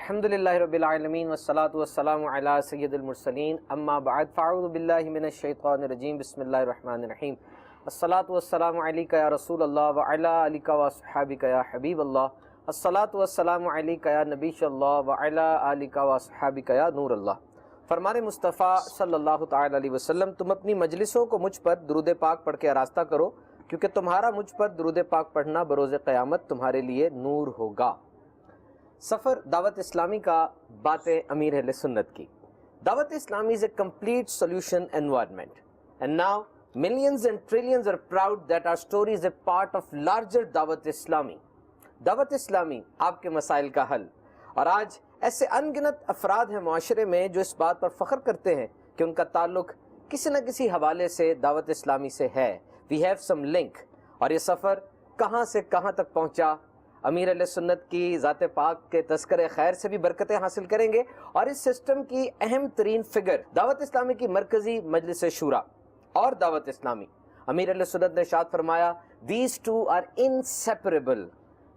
الحمدللہ رب العالمین والصلاة والسلام علی سید المرسلین اما بعد فاعوذ باللہ من الشیطان الرجیم بسم اللہ الرحمن الرحیم الصلاة والسلام علیکہ یا رسول اللہ وعلی آلکہ واصحابکہ یا حبیب اللہ الصلاة والسلام علیکہ یا نبی اللہ وعلی آلکہ واصحابکہ یا نور اللہ۔ فرمان مصطفیٰ صلی اللہ تعالی علیہ وسلم، تم اپنی مجلسوں کو مجھ پر درود پاک پڑھ کے آراستہ کرو، کیونکہ تمہارا مجھ پر درود پاک پڑھنا بروز قیامت تمہارے لیے نور ہوگا۔ سفر دعوت اسلامی کا باتیں امیر اہل سنت کی۔ دعوت اسلامی is a complete solution environment and now millions and trillions are proud that our story is a part of larger دعوت اسلامی۔ دعوت اسلامی آپ کے مسائل کا حل، اور آج ایسے ان گنت افراد ہیں معاشرے میں جو اس بات پر فخر کرتے ہیں کہ ان کا تعلق کسی نہ کسی حوالے سے دعوت اسلامی سے ہے۔ We have some link۔ اور یہ سفر کہاں سے کہاں تک پہنچا، امیر علیہ سنت کی ذات پاک کے تذکر خیر سے بھی برکتیں حاصل کریں گے، اور اس سسٹم کی اہم ترین فگر دعوت اسلامی کی مرکزی مجلس شورا اور دعوت اسلامی۔ امیر علیہ سنت نے ارشاد فرمایا these two are inseparable۔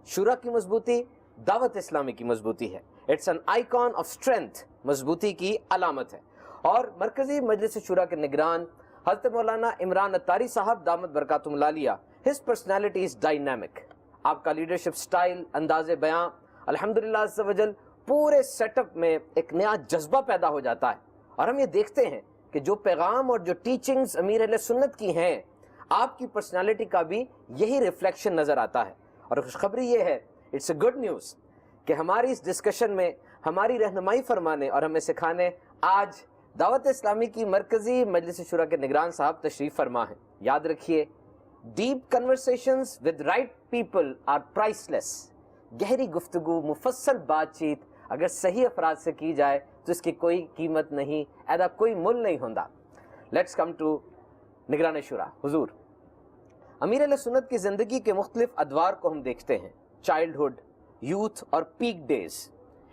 شورا کی مضبوطی دعوت اسلامی کی مضبوطی ہے، it's an icon of strength، مضبوطی کی علامت ہے۔ اور مرکزی مجلس شورا کے نگران حضرت مولانا عمران اتاری صاحب دامت برکاتہم العالیہ، his personality is dynamic۔ آپ کا لیڈرشپ سٹائل، انداز بیان الحمدللہ عز و جل پورے سیٹ اپ میں ایک نیا جذبہ پیدا ہو جاتا ہے، اور ہم یہ دیکھتے ہیں کہ جو پیغام اور جو ٹیچنگز امیر اہل سنت کی ہیں، آپ کی پرسنالٹی کا بھی یہی ریفلیکشن نظر آتا ہے۔ اور خوشخبری یہ ہے، اٹس اے گڈ نیوز، کہ ہماری اس ڈسکشن میں ہماری رہنمائی فرمانے اور ہمیں سکھانے آج دعوت اسلامی کی مرکزی مجلس شورا کے نگران صاحب تشریف فرما ہیں۔ یاد رکھیے، deep conversations with right people are priceless. گہری گفتگو، مفصل بات چیت اگر صحیح افراد سے کی جائے تو اس کی کوئی قیمت نہیں، ایدا کوئی مل نہیں ہوتا۔ لیٹس کم ٹو نگران شورا۔ حضور، امیر علیہ سنت کی زندگی کے مختلف ادوار کو ہم دیکھتے ہیں، چائلڈہڈ، یوتھ اور peak days.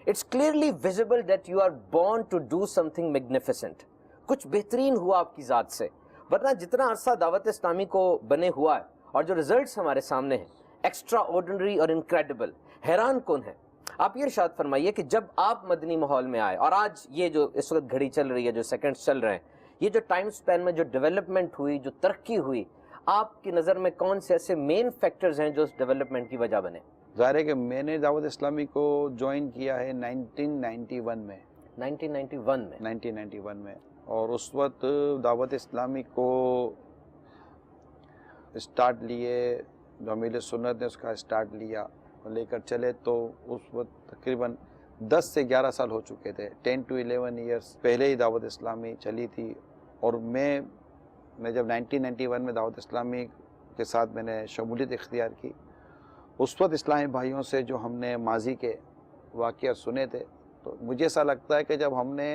It's clearly visible that you are born to do something magnificent. کچھ بہترین ہوا آپ کی ذات سے، ورنہ جتنا عرصہ دعوت اسلامی کو بنے ہوا ہے اور جو ریزلٹس ہمارے سامنے ہیں، ایکسٹرا آرڈنری اور انکریڈیبل، حیران کن ہے۔ آپ یہ ارشاد فرمائیے کہ جب آپ مدنی ماحول میں آئے، اور آج یہ جو اس وقت گھڑی چل رہی ہے، جو سیکنڈز چل رہے ہیں، یہ جو ٹائم سپین میں جو ڈیولپمنٹ ہوئی، جو ترقی ہوئی، آپ کی نظر میں کون سے ایسے مین فیکٹرز ہیں جو اس ڈیولپمنٹ کی وجہ بنے؟ ظاہر ہے کہ میں نے دعوت اسلامی کو جوائن کیا ہے 1991 میں 1991 میں، اور اس وقت دعوت اسلامی کو اسٹارٹ لیے، جو امیر سنت نے اس کا اسٹارٹ لیا لے کر چلے، تو اس وقت تقریباً 10 سے 11 سال ہو چکے تھے، 10 to 11 ایئرس پہلے ہی دعوت اسلامی چلی تھی۔ اور میں جب 1991 میں دعوت اسلامی کے ساتھ میں نے شمولیت اختیار کی، اس وقت اسلامی بھائیوں سے جو ہم نے ماضی کے واقعات سنے تھے، تو مجھے ایسا لگتا ہے کہ جب ہم نے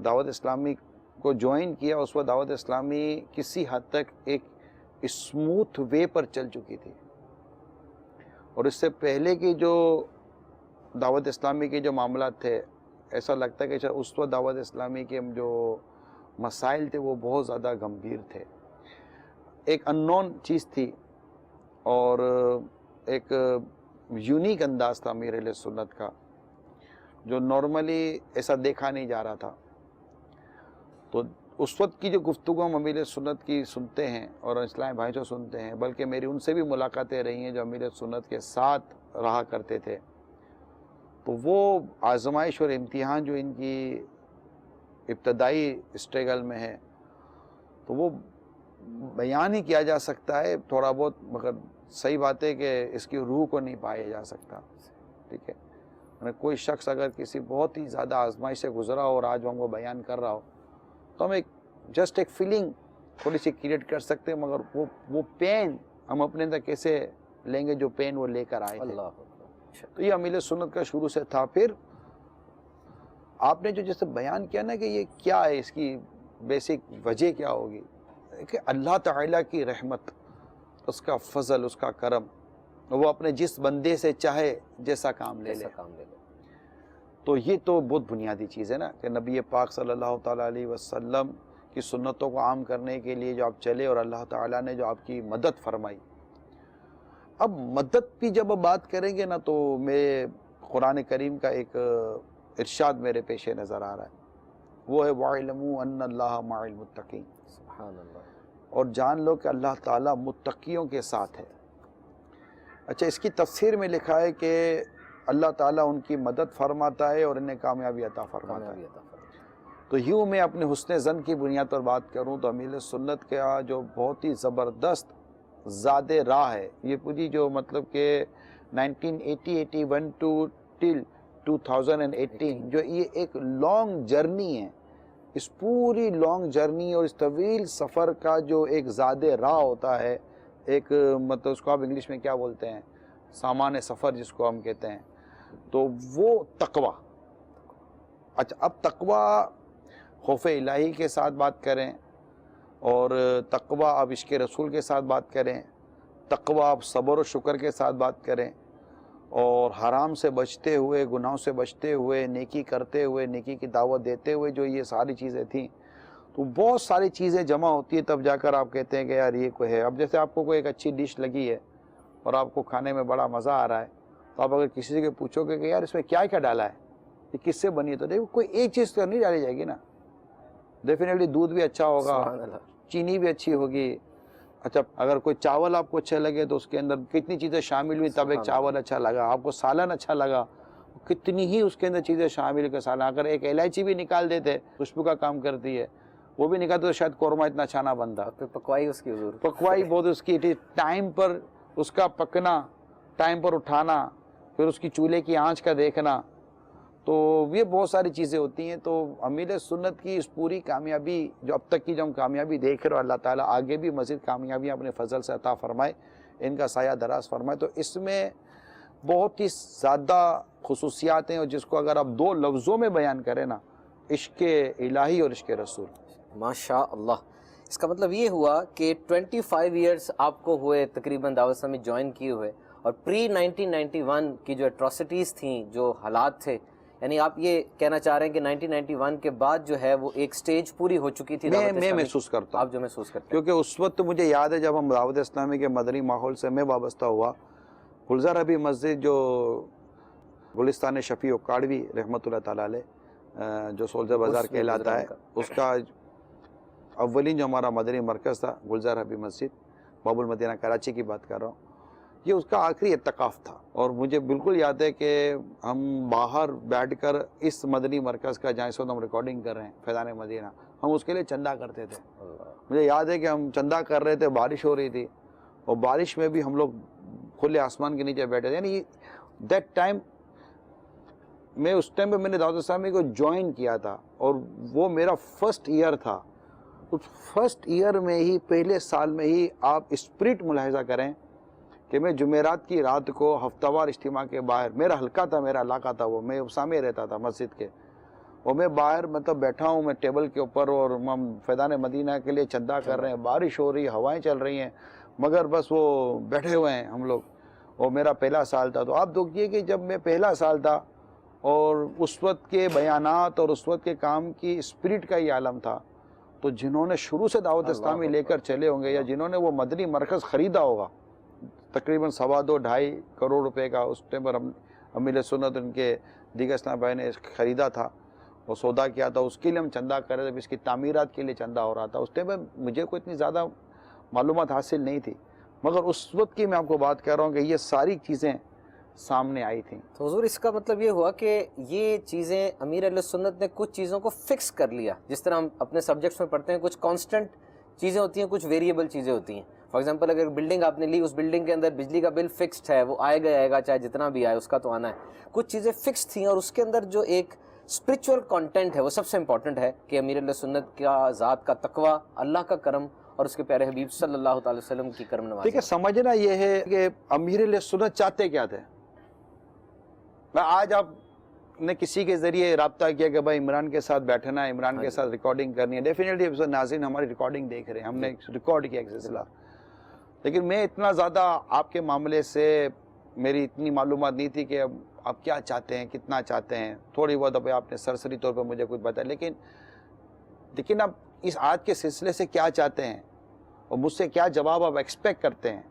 دعوت اسلامی کو جوائن کیا، اس وقت دعوت اسلامی کسی حد تک ایک اسموتھ وے پر چل چکی تھی، اور اس سے پہلے کی جو دعوت اسلامی کے جو معاملات تھے، ایسا لگتا ہے کہ اس وقت دعوت اسلامی کے جو مسائل تھے وہ بہت زیادہ گمبھیر تھے، ایک ان نون چیز تھی، اور ایک یونیک انداز تھا امیر اہل سنت کا، جو نارملی ایسا دیکھا نہیں جا رہا تھا۔ تو اس وقت کی جو گفتگو ہم امیر سنت کی سنتے ہیں اور اسلامی بھائی جو سنتے ہیں، بلکہ میری ان سے بھی ملاقاتیں رہی ہیں جو امیر سنت کے ساتھ رہا کرتے تھے، تو وہ آزمائش اور امتحان جو ان کی ابتدائی اسٹرگل میں ہے، تو وہ بیان ہی کیا جا سکتا ہے تھوڑا بہت، مگر صحیح بات ہے کہ اس کی روح کو نہیں پایا جا سکتا۔ ٹھیک ہے، کوئی شخص اگر کسی بہت ہی زیادہ آزمائش سے گزرا ہو اور آج ہم کو بیان کر رہا ہو، تو ہم جسٹ ایک فیلنگ تھوڑی سی کریٹ کر سکتے ہیں، مگر وہ پین ہم اپنے اندر کیسے لیں گے جو پین وہ لے کر آئے تھے۔ تو یہ امیر سنت کا شروع سے تھا۔ پھر آپ نے جو جیسے بیان کیا نا کہ یہ کیا ہے، اس کی بیسک وجہ کیا ہوگی، کہ اللہ تعالیٰ کی رحمت، اس کا فضل، اس کا کرم، وہ اپنے جس بندے سے چاہے جیسا کام لے لے۔ تو یہ تو بہت بنیادی چیز ہے نا، کہ نبی پاک صلی اللہ تعالیٰ علیہ وسلم کی سنتوں کو عام کرنے کے لیے جو آپ چلے، اور اللہ تعالیٰ نے جو آپ کی مدد فرمائی۔ اب مدد کی جب بات کریں گے نا، تو میں قرآن کریم کا ایک ارشاد میرے پیش نظر آ رہا ہے، وہ ہے وَاعْلَمُوا أَنَّ اللَّهَ مَعَ الْمُتَّقِينَ، سبحان اللہ. اور جان لو کہ اللہ تعالیٰ متقیوں کے ساتھ ہے. اچھا، اس کی تفسیر میں لکھا ہے کہ اللہ تعالیٰ ان کی مدد فرماتا ہے اور انہیں کامیابی عطا فرماتا ہے. تو یوں میں اپنے حسن ظن کی بنیاد پر بات کروں تو امیر سنت کا جو بہت ہی زبردست زاد راہ ہے، یہ پوری جو مطلب کہ 1981 ٹو ٹل 2018 جو یہ ایک لانگ جرنی ہے، اس پوری لانگ جرنی اور اس طویل سفر کا جو ایک زاد راہ ہوتا ہے، ایک مطلب اس کو آپ انگلش میں کیا بولتے ہیں، سامان سفر جس کو ہم کہتے ہیں، تو وہ تقوی. اچھا، اب تقوی خوف الہی کے ساتھ بات کریں، اور تقوی آپ عشق رسول کے ساتھ بات کریں، تقوی آپ صبر و شکر کے ساتھ بات کریں، اور حرام سے بچتے ہوئے، گناہوں سے بچتے ہوئے، نیکی کرتے ہوئے، نیکی کی دعوت دیتے ہوئے، جو یہ ساری چیزیں تھیں، تو بہت ساری چیزیں جمع ہوتی ہیں، تب جا کر آپ کہتے ہیں کہ یار یہ کوئی ہے. اب جیسے آپ کو کوئی ایک اچھی ڈش لگی ہے اور آپ کو کھانے میں بڑا مزہ آ رہا ہے، تو آپ اگر کسی سے پوچھو گے کہ یار اس میں کیا کیا ڈالا ہے، یہ کس سے بنی ہے، تو دیکھو کوئی ایک چیز تو نہیں ڈالی جائے گی نا. ڈیفینیٹلی دودھ بھی اچھا ہوگا، چینی بھی اچھی ہوگی. اچھا، اگر کوئی چاول آپ کو اچھا لگے تو اس کے اندر کتنی چیزیں شامل ہوئی تب ایک چاول اچھا لگا. آپ کو سالن اچھا لگا، کتنی ہی اس کے اندر چیزیں شامل کر سالن. اگر ایک الائچی بھی نکال دیتے، خوشبو کا کام کرتی ہے، وہ بھی نکالتے تو شاید قورمہ اتنا اچھا نہ بنتا. پکوائی اس کی حضور، پکوائی بہت اس کی ٹائم پر اس کا پکنا، ٹائم پر اٹھانا، پھر اس کی چولہے کی آنچ کا دیکھنا، تو یہ بہت ساری چیزیں ہوتی ہیں. تو امیر سنت کی اس پوری کامیابی جو اب تک کی جو ہم کامیابی دیکھ رہے ہو، اللہ تعالیٰ آگے بھی مزید کامیابیاں اپنے فضل سے عطا فرمائے، ان کا سایہ دراز فرمائے. تو اس میں بہت ہی زیادہ خصوصیات ہیں، اور جس کو اگر آپ دو لفظوں میں بیان کریں نا، عشق الہی اور عشق رسول. ماشاء اللہ. اس کا مطلب یہ ہوا کہ 25 ایئرس آپ کو ہوئے تقریباً دعوت اسلامی جوائن کیے ہوئے، اور پری 1991 کی جو اٹراسٹیز تھیں، جو حالات تھے، یعنی آپ یہ کہنا چاہ رہے ہیں کہ 1991 کے بعد جو ہے وہ ایک سٹیج پوری ہو چکی تھی. میں محسوس کرتا ہوں، آپ جو محسوس کرتے ہیں، کیونکہ اس وقت مجھے یاد ہے جب ہم دعوت اسلامی کے مدنی ماحول سے میں وابستہ ہوا، گلزار حبیب مسجد جو گلستان شفیع اکاڑوی رحمۃ اللہ تعالیٰ علیہ جو سولجر بازار کہلاتا ہے، اس کا اولین جو ہمارا مدنی مرکز تھا گلزار حبیب مسجد، باب المدینہ کراچی کی بات کر رہا ہوں، یہ اس کا آخری اعتکاف تھا. اور مجھے بالکل یاد ہے کہ ہم باہر بیٹھ کر اس مدنی مرکز کا، جہاں اس وقت ہم ریکارڈنگ کر رہے ہیں فیضان مدینہ، ہم اس کے لیے چندہ کرتے تھے. مجھے یاد ہے کہ ہم چندہ کر رہے تھے، بارش ہو رہی تھی، اور بارش میں بھی ہم لوگ کھلے آسمان کے نیچے بیٹھے تھے. یعنی دیٹ ٹائم اس ٹائم پہ میں نے دعوت اسلامی کو جوائن کیا تھا، اور وہ میرا فرسٹ ایئر تھا. اس فرسٹ ایئر میں ہی، پہلے سال میں ہی آپ اسپرٹ ملاحظہ کریں کہ میں جمعرات کی رات کو ہفتہ وار اجتماع کے باہر، میرا حلقہ تھا، میرا علاقہ تھا، وہ میں سامنے رہتا تھا مسجد کے، اور میں باہر مطلب بیٹھا ہوں، میں ٹیبل کے اوپر، اور ہم فیضان مدینہ کے لیے چندہ کر رہے ہیں، بارش ہو رہی ہے، ہوائیں چل رہی ہیں، مگر بس وہ بیٹھے ہوئے ہیں ہم لوگ. اور میرا پہلا سال تھا. تو آپ دیکھیے کہ جب میں پہلا سال تھا، اور اس وقت کے بیانات اور اس وقت کے کام کی اسپرٹ کا یہ عالم تھا، تو جنہوں نے شروع سے دعوت اسلامی لے کر چلے ہوں گے، یا جنہوں نے وہ مدنی مرکز خریدا ہوگا، تقریباً 2.5-2.5 کروڑ روپے کا اس ٹائم پر امیر سنت ان کے دیگر اسلام بھائی نے خریدا تھا اور سودا کیا تھا. اس کے لیے ہم چندہ کر رہے تھے، اس کی تعمیرات کے لیے چندہ ہو رہا تھا. اس ٹائم پر مجھے کوئی اتنی زیادہ معلومات حاصل نہیں تھی، مگر اس وقت کی میں آپ کو بات کر رہا ہوں کہ یہ ساری چیزیں سامنے آئی تھیں. تو حضور اس کا مطلب یہ ہوا کہ یہ چیزیں امیر علیہ سنت نے کچھ چیزوں کو فکس کر لیا. جس طرح ہم اپنے سبجیکٹس میں پڑھتے ہیں، کچھ کانسٹنٹ چیزیں ہوتی ہیں، کچھ ویریبل چیزیں ہوتی ہیں. فار ایگزامپل اگر بلڈنگ آپ نے لی، اس بلڈنگ کے اندر بجلی کا بل فکسڈ ہے، وہ آئے گا چاہے جتنا بھی آئے، اس کا تو آنا ہے. کچھ چیزیں فکس تھیں، اور اس کے اندر جو ایک اسپرچول کانٹینٹ ہے وہ سب سے امپورٹنٹ ہے کہ امیر علیہ سنت کا ذات کا تقوی، اللہ کا کرم، اور اس کے پیارے حبیب صلی اللہ تعالی وسلم کی کرم نوازی. ٹھیک ہے، سمجھنا یہ ہے کہ امیر علیہ سنت چاہتے کیا تھے. میں آج آپ نے کسی کے ذریعے رابطہ کیا کہ بھائی عمران کے ساتھ بیٹھنا ہے، عمران کے ساتھ ریکارڈنگ کرنی ہے، ڈیفینیٹلی ناظرین ہماری ریکارڈنگ دیکھ رہے ہیں، ہم نے ریکارڈ کیا ایک سلسلہ. لیکن میں اتنا زیادہ آپ کے معاملے سے میری اتنی معلومات نہیں تھی کہ آپ کیا چاہتے ہیں، کتنا چاہتے ہیں. تھوڑی بہت اب آپ نے سرسری طور پر مجھے کچھ بتایا، لیکن اب اس آج کے سلسلے سے کیا چاہتے ہیں، اور مجھ سے کیا جواب آپ ایکسپیکٹ کرتے ہیں،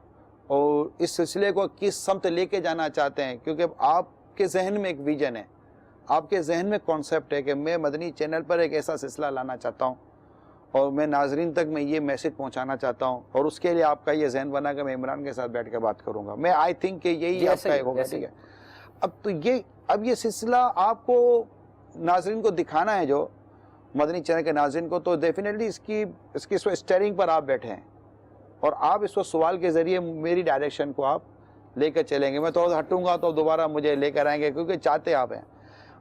اور اس سلسلے کو کس سمت لے کے جانا چاہتے ہیں. کیونکہ آپ کے ذہن میں ایک ویژن ہے, آپ کے ذہن میں کانسیپٹ ہے کہ میں مدنی چینل پر ایک ایسا سلسلہ لانا چاہتا ہوں اور میں ناظرین تک میں یہ میسج پہنچانا چاہتا ہوں, اور اس کے لیے آپ کا یہ ذہن بنا کہ میں عمران کے ساتھ بیٹھ کے بات کروں گا, میں آئی تھنک کہ یہی آپ کا ہوگا, ٹھیک ہے. اب یہ سلسلہ آپ کو ناظرین کو دکھانا ہے, جو مدنی چینل کے ناظرین کو, تو ڈیفینیٹلی اس کی اسٹیئرنگ پر آپ بیٹھے ہیں اور آپ اس کو سوال کے ذریعے میری ڈائریکشن کو آپ لے کر چلیں گے. میں تھوڑا سا ہٹوں گا تو دوبارہ مجھے لے کر آئیں گے, کیونکہ چاہتے آپ ہیں.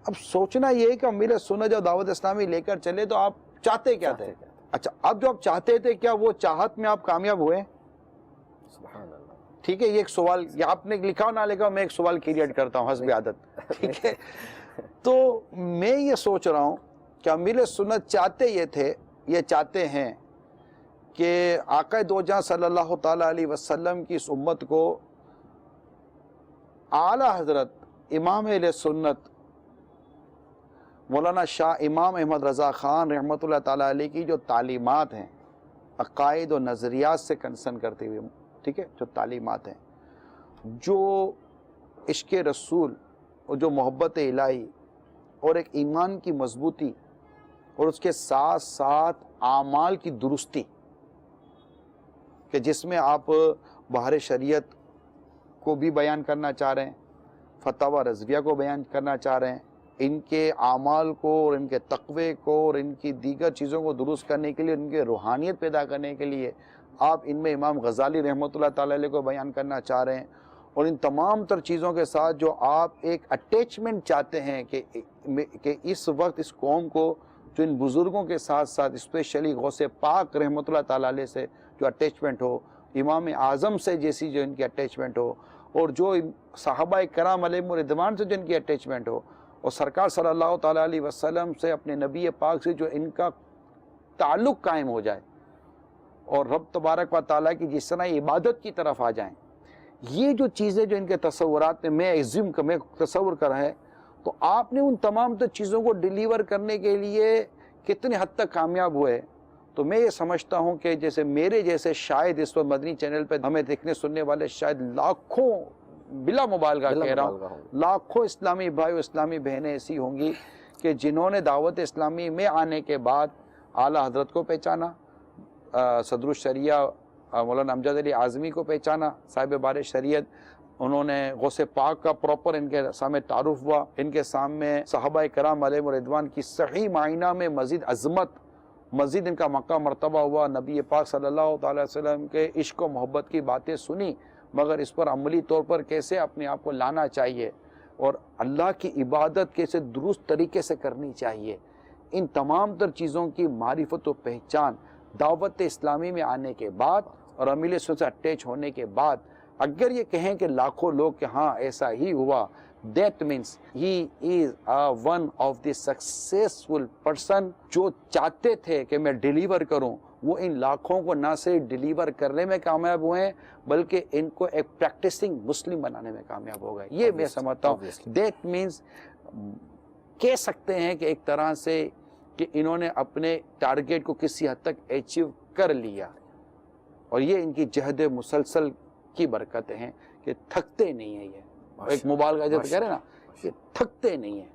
اب سوچنا یہ ہے کہ امیر سنت جب دعوت اسلامی لے کر چلے تو آپ چاہتے کیا تھے؟ اچھا, اب جو آپ چاہتے تھے کیا وہ چاہت میں آپ کامیاب ہوئے؟ سبحان اللہ. ٹھیک ہے, یہ ایک سوال, یہ آپ نے لکھا ہو نہ لکھا ہو, میں ایک سوال کریٹ کرتا ہوں حسب عادت, ٹھیک ہے. تو میں یہ سوچ رہا ہوں کہ امیر سنت چاہتے یہ تھے, یہ چاہتے ہیں کہ آقا دو جہاں صلی اللہ تعالیٰ علیہ وسلم کی اس امت کو اعلیٰ حضرت امام اہل سنت مولانا شاہ امام احمد رضا خان رحمۃ اللہ تعالیٰ علیہ کی جو تعلیمات ہیں, عقائد و نظریات سے کنسرن کرتے ہوئے, ٹھیک ہے, جو تعلیمات ہیں, جو عشق رسول اور جو محبت الہی اور ایک ایمان کی مضبوطی اور اس کے ساتھ ساتھ اعمال کی درستی, کہ جس میں آپ بہار شریعت کو بھی بیان کرنا چاہ رہے ہیں, فتاوی رضویہ کو بیان کرنا چاہ رہے ہیں, ان کے اعمال کو اور ان کے تقوی کو اور ان کی دیگر چیزوں کو درست کرنے کے لیے, ان کے روحانیت پیدا کرنے کے لیے آپ ان میں امام غزالی رحمۃ اللہ تعالی علیہ کو بیان کرنا چاہ رہے ہیں. اور ان تمام تر چیزوں کے ساتھ جو آپ ایک اٹیچمنٹ چاہتے ہیں کہ اس وقت اس قوم کو جو ان بزرگوں کے ساتھ ساتھ اسپیشلی غوث پاک رحمۃ اللہ تعالی علیہ سے جو اٹیچمنٹ ہو, امام اعظم سے جیسی جو ان کی اٹیچمنٹ ہو, اور جو صحابہ کرام علیہم رضوان سے جو ان کی اٹیچمنٹ ہو, اور سرکار صلی اللہ تعالیٰ علیہ وسلم سے اپنے نبی پاک سے جو ان کا تعلق قائم ہو جائے, اور رب تبارک و تعالیٰ کی جس طرح عبادت کی طرف آ جائیں. یہ جو چیزیں جو ان کے تصورات میں تصور کر ہے, تو آپ نے ان تمام تو چیزوں کو ڈیلیور کرنے کے لیے کتنے حد تک کامیاب ہوئے. تو میں یہ سمجھتا ہوں کہ جیسے میرے جیسے شاید اس وقت مدنی چینل پہ ہمیں دیکھنے سننے والے شاید لاکھوں, بلا مبالغہ کہہ رہا ہوں, لاکھوں اسلامی بھائی و اسلامی بہنیں ایسی ہوں گی کہ جنہوں نے دعوت اسلامی میں آنے کے بعد اعلیٰ حضرت کو پہچانا, صدر الشریعہ مولانا امجد علی اعظمی کو پہچانا, صاحب بار شریعت, انہوں نے غوث پاک کا پراپر ان کے سامنے تعارف ہوا, ان کے سامنے صحابہ کرام علیہ رضوان کی صحیح معنی میں مزید عظمت, مزید ان کا مقام مرتبہ ہوا, نبی پاک صلی اللہ تعالی وسلم کے عشق و محبت کی باتیں سنی, مگر اس پر عملی طور پر کیسے اپنے آپ کو لانا چاہیے اور اللہ کی عبادت کیسے درست طریقے سے کرنی چاہیے. ان تمام تر چیزوں کی معرفت و پہچان دعوت اسلامی میں آنے کے بعد اور امیل سنت سے اٹیچ ہونے کے بعد اگر یہ کہیں کہ لاکھوں لوگ کہ ہاں ایسا ہی ہوا, that means he is one of the successful person. جو چاہتے تھے کہ میں ڈیلیور کروں, وہ ان لاکھوں کو نہ صرف ڈیلیور کرنے میں کامیاب ہوئے ہیں بلکہ ان کو ایک پریکٹسنگ مسلم بنانے میں کامیاب ہو گئے. یہ میں سمجھتا ہوں. that means کہہ سکتے ہیں کہ ایک طرح سے کہ انہوں نے اپنے ٹارگیٹ کو کسی حد تک اچیو کر لیا, اور یہ ان کی جہد مسلسل کی برکتیں ہیں کہ تھکتے نہیں ہیں. یہ ایک مبالغہ جو کہہ رہے ہیں نا, یہ تھکتے نہیں ہیں,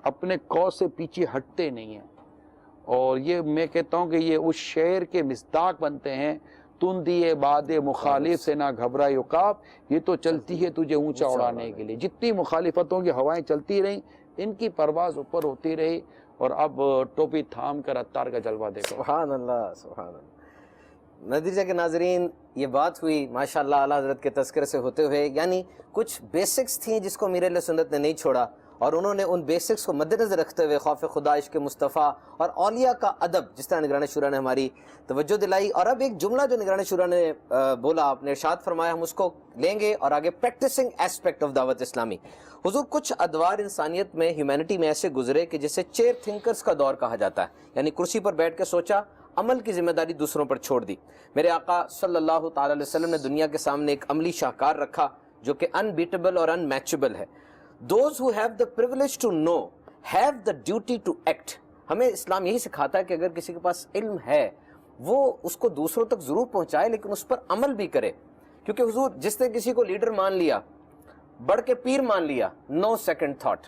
اپنے کوس سے پیچھے ہٹتے نہیں ہیں. اور یہ میں کہتا ہوں کہ یہ اس شعر کے مصداق بنتے ہیں, تندیے باد مخالف سے نہ گھبرائے عقاب, یہ تو چلتی ہے تجھے اونچا اڑانے کے لیے. جتنی مخالفتوں کی ہوائیں چلتی رہیں, ان کی پرواز اوپر ہوتی رہی, اور اب ٹوپی تھام کر عطار کا جلوہ دیکھو. سبحان اللہ, سبحان اللہ. نتیجہ کے ناظرین, یہ بات ہوئی ماشاءاللہ اعلیٰ حضرت کے تذکرے سے ہوتے ہوئے, یعنی کچھ بیسکس تھیں جس کو امیر اہل سنت نے نہیں چھوڑا, اور انہوں نے ان بیسکس کو مد نظر رکھتے ہوئے خوف خدا, عشق مصطفیٰ اور اولیاء کا ادب, جس طرح نگران شورا نے ہماری توجہ دلائی. اور اب ایک جملہ جو نگران شورا نے بولا, آپ نے ارشاد فرمایا, ہم اس کو لیں گے اور آگے پریکٹسنگ ایسپیکٹ آف دعوت اسلامی. حضور, کچھ ادوار انسانیت میں, ہیومینٹی میں ایسے گزرے کہ جسے چیئر تھنکرز کا دور کہا جاتا ہے, یعنی کرسی پر بیٹھ کے سوچا, عمل کی ذمہ داری دوسروں پر چھوڑ دی. میرے آقا صلی اللہ تعالی علیہ وسلم نے دنیا کے سامنے ایک عملی شاہکار رکھا جو کہ انبیٹیبل اور انمیچبل ہے. Those who have the privilege to know have the duty to act. ہمیں اسلام یہی سکھاتا ہے کہ اگر کسی کے پاس علم ہے وہ اس کو دوسروں تک ضرور پہنچائے, لیکن اس پر عمل بھی کرے. کیونکہ حضور, جس نے کسی کو لیڈر مان لیا بڑھ کے پیر مان لیا, نو سیکنڈ تھاٹ,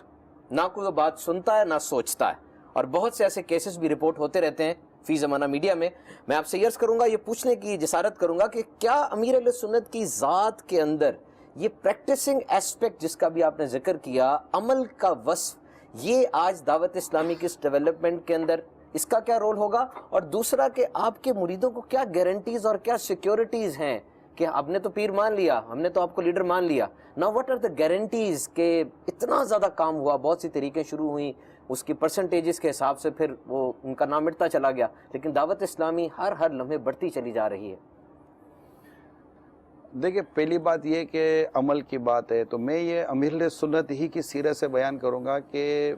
نہ کوئی بات سنتا ہے نہ سوچتا ہے. اور بہت سے ایسے کیسز بھی رپورٹ ہوتے رہتے ہیں فی زمانہ میڈیا میں. میں آپ سے عرض کروں گا, یہ پوچھنے کی جسارت کروں گا کہ کیا امیر اہل سنت کی ذات کے اندر یہ پریکٹسنگ ایسپیکٹ جس کا بھی آپ نے ذکر کیا, عمل کا وصف, یہ آج دعوت اسلامی کی اس ڈیولپمنٹ کے اندر اس کا کیا رول ہوگا؟ اور دوسرا کہ آپ کے مریدوں کو کیا گارنٹیز اور کیا سیکیورٹیز ہیں کہ آپ نے تو پیر مان لیا, ہم نے تو آپ کو لیڈر مان لیا, نا واٹ آر دا گارنٹیز کہ اتنا زیادہ کام ہوا, بہت سی طریقیں شروع ہوئیں, اس کی پرسنٹیجز کے حساب سے پھر وہ ان کا نام مٹتا چلا گیا, لیکن دعوت اسلامی ہر لمحے بڑھتی چلی جا رہی ہے. دیکھیں, پہلی بات یہ کہ عمل کی بات ہے, تو میں یہ امیر اہل سنت ہی کی سیرت سے بیان کروں گا کہ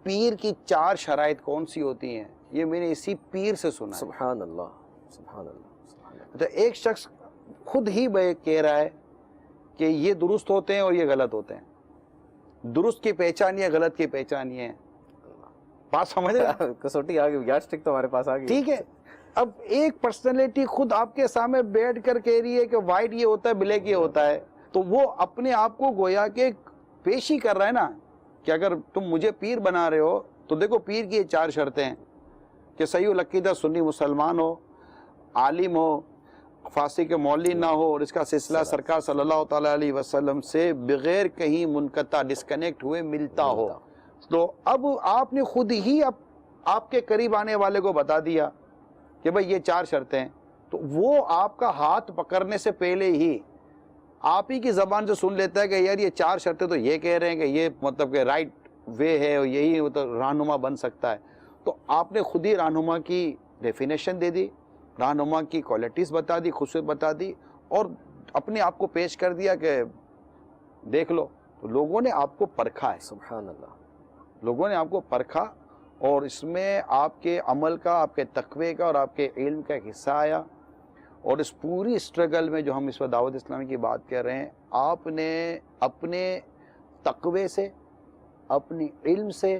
پیر کی 4 شرائط کون سی ہوتی ہیں, یہ میں نے اسی پیر سے سنا ہے. سبحان اللہ, سبحان اللہ. تو ایک شخص خود ہی کہہ رہا ہے کہ یہ درست ہوتے ہیں اور یہ غلط ہوتے ہیں. درست کی پہچان یہ, غلط کی پہچان یہ ہے. بات سمجھ رہے ہیں؟ کسوٹی آ گئی, یارڈ اسٹک تو ہمارے پاس آ گئی. ٹھیک ہے, اب ایک پرسنالٹی خود آپ کے سامنے بیٹھ کر کہہ رہی ہے کہ وائٹ یہ ہوتا ہے, بلیک یہ ہوتا ہے, تو وہ اپنے آپ کو گویا کہ پیش ہی کر رہا ہے نا کہ اگر تم مجھے پیر بنا رہے ہو تو دیکھو پیر کی یہ 4 شرطیں ہیں کہ صحیح العقیدہ سنی مسلمان ہو, عالم ہو, فاسق مولوی نہ ہو, اور اس کا سلسلہ سرکار صلی اللہ تعالیٰ علیہ وسلم سے بغیر کہیں منقطع ڈسکنیکٹ ہوئے ملتا ہو. تو اب آپ نے خود ہی آپ کے قریب آنے والے کو بتا دیا کہ بھئی یہ 4 شرطیں ہیں, تو وہ آپ کا ہاتھ پکڑنے سے پہلے ہی آپ ہی کی زبان سے سن لیتا ہے کہ یار یہ 4 شرطیں تو یہ کہہ رہے ہیں کہ یہ مطلب کہ رائٹ وے ہے اور یہی مطلب رہنما بن سکتا ہے. تو آپ نے خود ہی رہنما کی ڈیفینیشن دے دی, رہنما کی کوالٹیز بتا دی, خصوصیت بتا دی, اور اپنے آپ کو پیش کر دیا کہ دیکھ لو. تو لوگوں نے آپ کو پرکھا ہے. سبحان اللہ. لوگوں نے آپ کو پرکھا, اور اس میں آپ کے عمل کا, آپ کے تقوی کا اور آپ کے علم کا ایک حصہ آیا. اور اس پوری اسٹرگل میں جو ہم اس وقت دعوت اسلامی کی بات کر رہے ہیں, آپ نے اپنے تقوی سے, اپنی علم سے,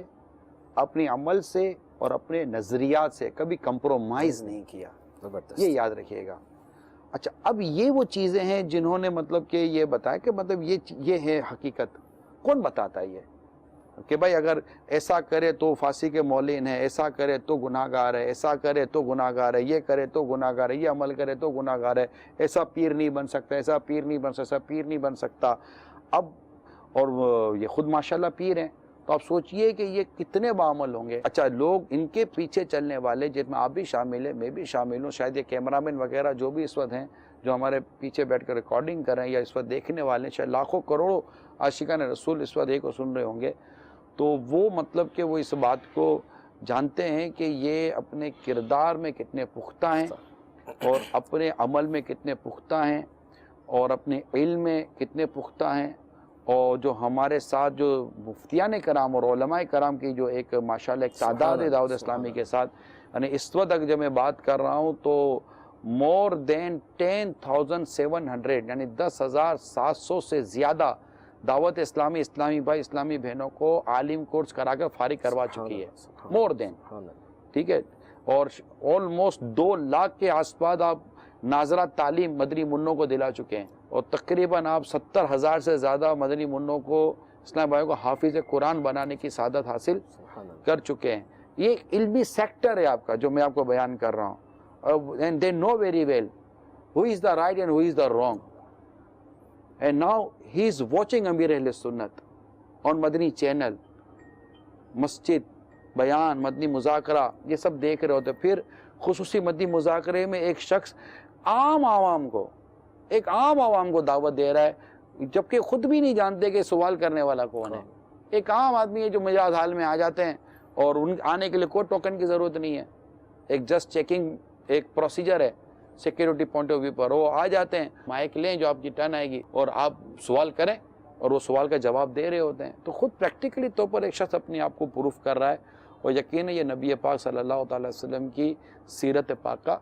اپنی عمل سے اور اپنے نظریات سے کبھی کمپرومائز نہیں کیا. یہ یاد رکھیے گا. اچھا, اب یہ وہ چیزیں ہیں جنہوں نے مطلب کہ یہ بتایا کہ مطلب یہ ہے حقیقت. کون بتاتا ہے یہ کہ بھائی اگر ایسا کرے تو فاسق مولین ہے, ایسا کرے تو گناہ گار ہے, ایسا کرے تو گناہ گار ہے, یہ کرے تو گناہ گار ہے, یہ عمل کرے تو گناہ گار ہے, ایسا پیر نہیں بن سکتا, ایسا پیر نہیں بن سکتا, ایسا پیر نہیں بن سکتا. اب اور یہ خود ماشاءاللہ پیر ہیں, تو آپ سوچئے کہ یہ کتنے باعمل ہوں گے. اچھا, لوگ ان کے پیچھے چلنے والے, جن میں آپ بھی شامل ہیں, میں بھی شامل ہوں, شاید یہ کیمرامین وغیرہ جو بھی اس وقت ہیں جو ہمارے پیچھے بیٹھ کر ریکارڈنگ کر رہے ہیں یا اس وقت دیکھنے والے ہیں, شاید لاکھوں کروڑوں عاشقان رسول اس وقت ایک کو سن رہے ہوں گے, تو وہ مطلب کہ وہ اس بات کو جانتے ہیں کہ یہ اپنے کردار میں کتنے پختہ ہیں اور اپنے عمل میں کتنے پختہ ہیں اور اپنے علم میں کتنے پختہ ہیں. اور جو ہمارے ساتھ جو مفتیان کرام اور علماء کرام کی جو ایک ماشاءاللہ ایک تعداد ہے دعوت اسلامی کے ساتھ, یعنی اس وقت تک جب میں بات کر رہا ہوں تو مور دین 10,700 یعنی 10,700 سے زیادہ دعوت اسلامی, اسلامی بھائی, اسلامی بہنوں کو عالم کورس کرا کر فارغ کروا چکی ہے. مور دین, ٹھیک ہے, اور آلموسٹ 2 لاکھ کے آس پاس آپ ناظرہ تعلیم مدنی منوں کو دلا چکے ہیں, اور تقریباً آپ 70,000 سے زیادہ مدنی منوں کو, اسلامی بھائیوں کو حافظ قرآن بنانے کی سعادت حاصل کر چکے ہیں. یہ ایک علمی سیکٹر ہے آپ کا جو میں آپ کو بیان کر رہا ہوں, and they know very well who is the right and who is the wrong. And now he is watching Amir Ahl Sunnat on Madani channel, مسجد, بیان, مدنی مذاکرہ, یہ سب دیکھ رہے ہوتے. پھر خصوصی مدنی مذاکرے میں ایک شخص عام عوام کو دعوت دے رہا ہے, جبکہ خود بھی نہیں جانتے کہ سوال کرنے والا کون ہے. ایک عام آدمی ہے جو مجاز حال میں آ جاتے ہیں, اور ان آنے کے لیے کوئی ٹوکن کی ضرورت نہیں ہے, ایک جسٹ چیکنگ ایک پروسیجر ہے سیکیورٹی پوائنٹ آف ویو پر. وہ آ جاتے ہیں, مائک لیں, جو آپ کی ٹرن آئے گی اور آپ سوال کریں, اور وہ سوال کا جواب دے رہے ہوتے ہیں. تو خود پریکٹیکلی طور پر ایک شخص اپنے آپ کو پروف کر رہا ہے, اور یقیناً یہ نبی پاک صلی اللہ تعالی وسلم کی سیرت پاک کا